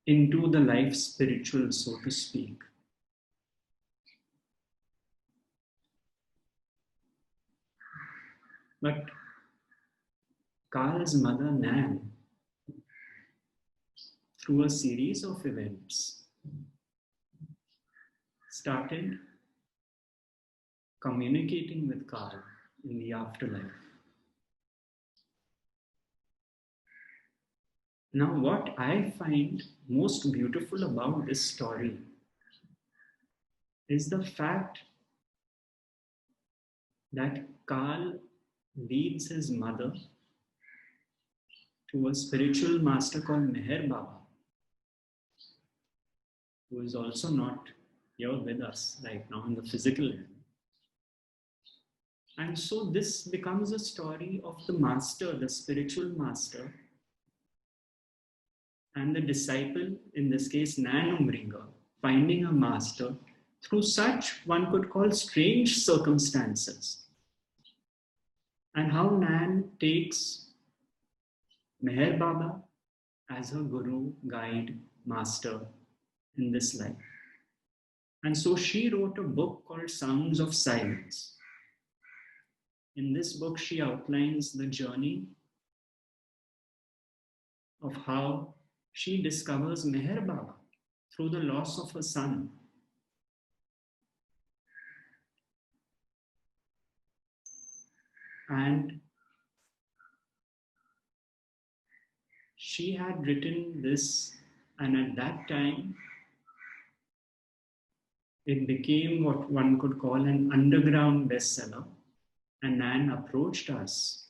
into the life spiritual, so to speak. But Carl's mother, Nan, through a series of events, started communicating with Carl in the afterlife. Now, what I find most beautiful about this story is the fact that Carl leads his mother to a spiritual master called Meher Baba, who is also not here with us right now in the physical realm. And so this becomes a story of the master, the spiritual master, and the disciple, in this case Nan Umbriger, finding a master through such, one could call, strange circumstances. And how Nan takes Meher Baba as her guru, guide, master in this life. And so she wrote a book called Sounds of Silence. In this book, she outlines the journey of how she discovers Meher Baba through the loss of her son. And she had written this, and at that time, it became what one could call an underground bestseller. And Nan approached us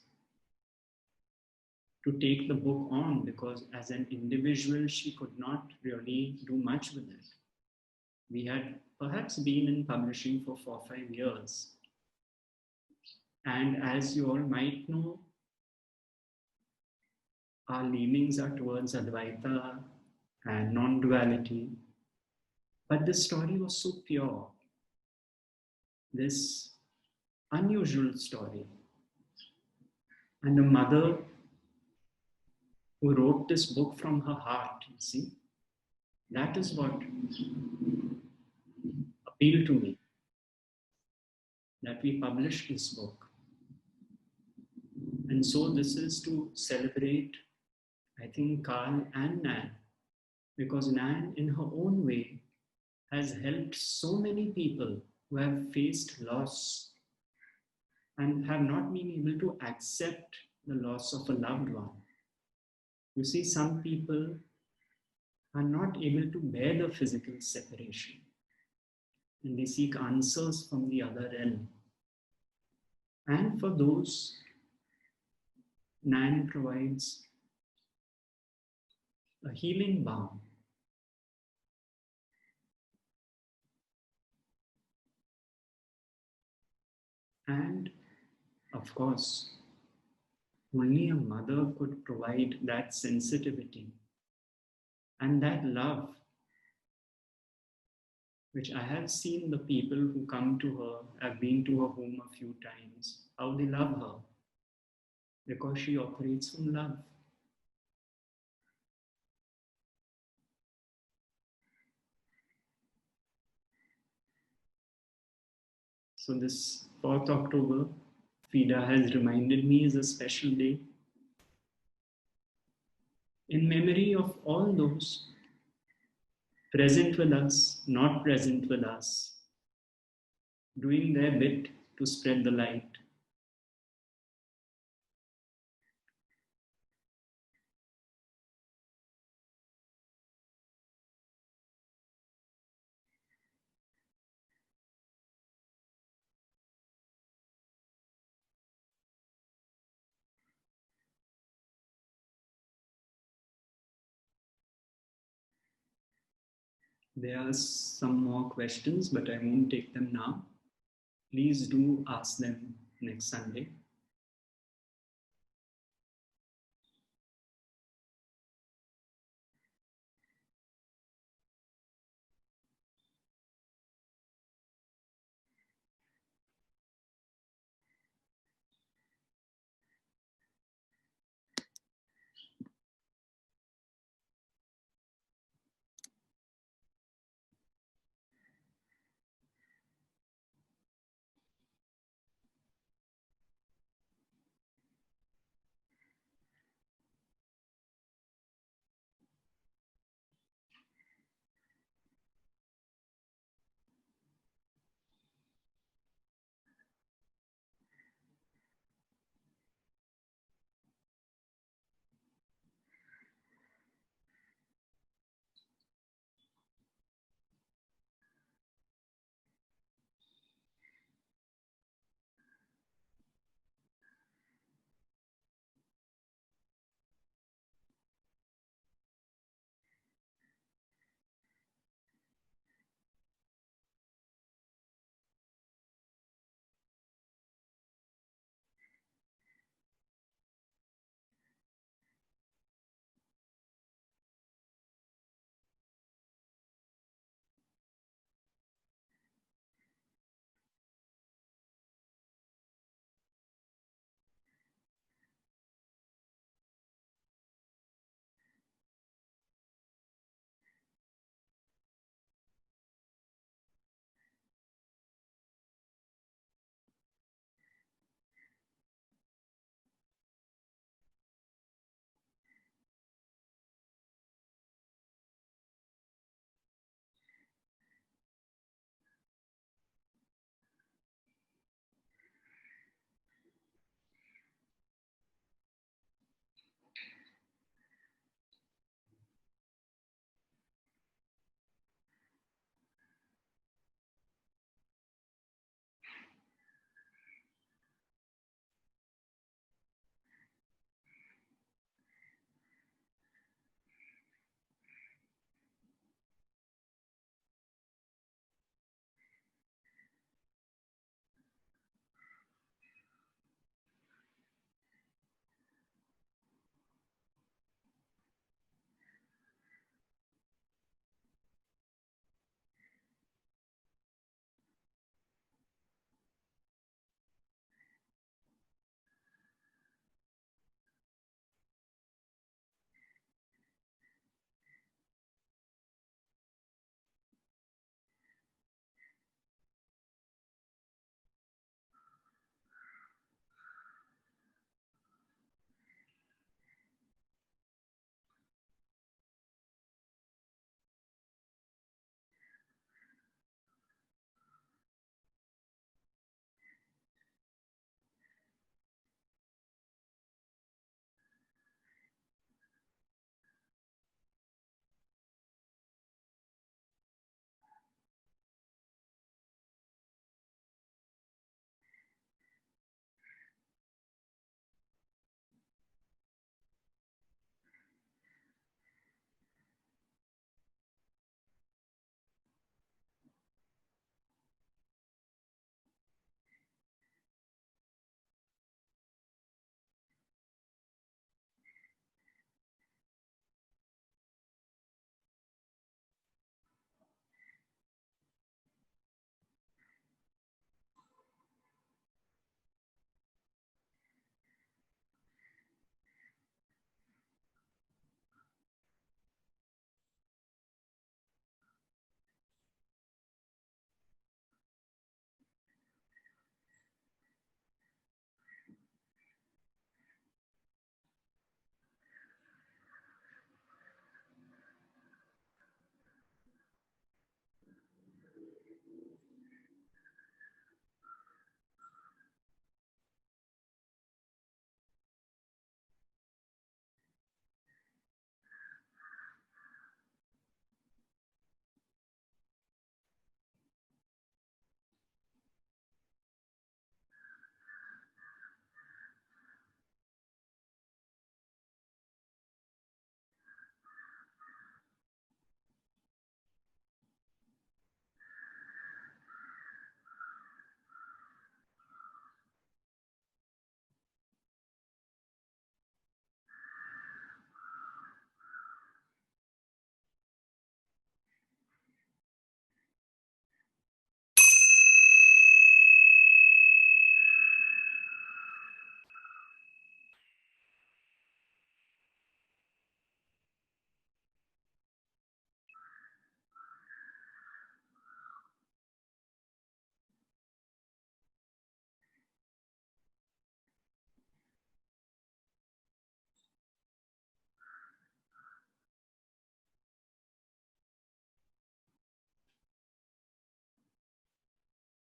to take the book on because as an individual, she could not really do much with it. We had perhaps been in publishing for 4 or 5 years. And as you all might know, our leanings are towards Advaita and non-duality. But this story was so pure, this unusual story. And a mother who wrote this book from her heart, you see, that is what appealed to me, that we published this book. And so this is to celebrate I think Carl and Nan, because Nan, in her own way, has helped so many people who have faced loss and have not been able to accept the loss of a loved one. You see, some people are not able to bear the physical separation and they seek answers from the other realm. And for those, Nan provides a healing balm. And of course, only a mother could provide that sensitivity and that love, which I have seen the people who come to her, have been to her home a few times, how they love her, because she operates from love. So this 4th October, FIDA has reminded me is a special day in memory of all those present with us, not present with us, doing their bit to spread the light. There are some more questions, but I won't take them now. Please do ask them next Sunday.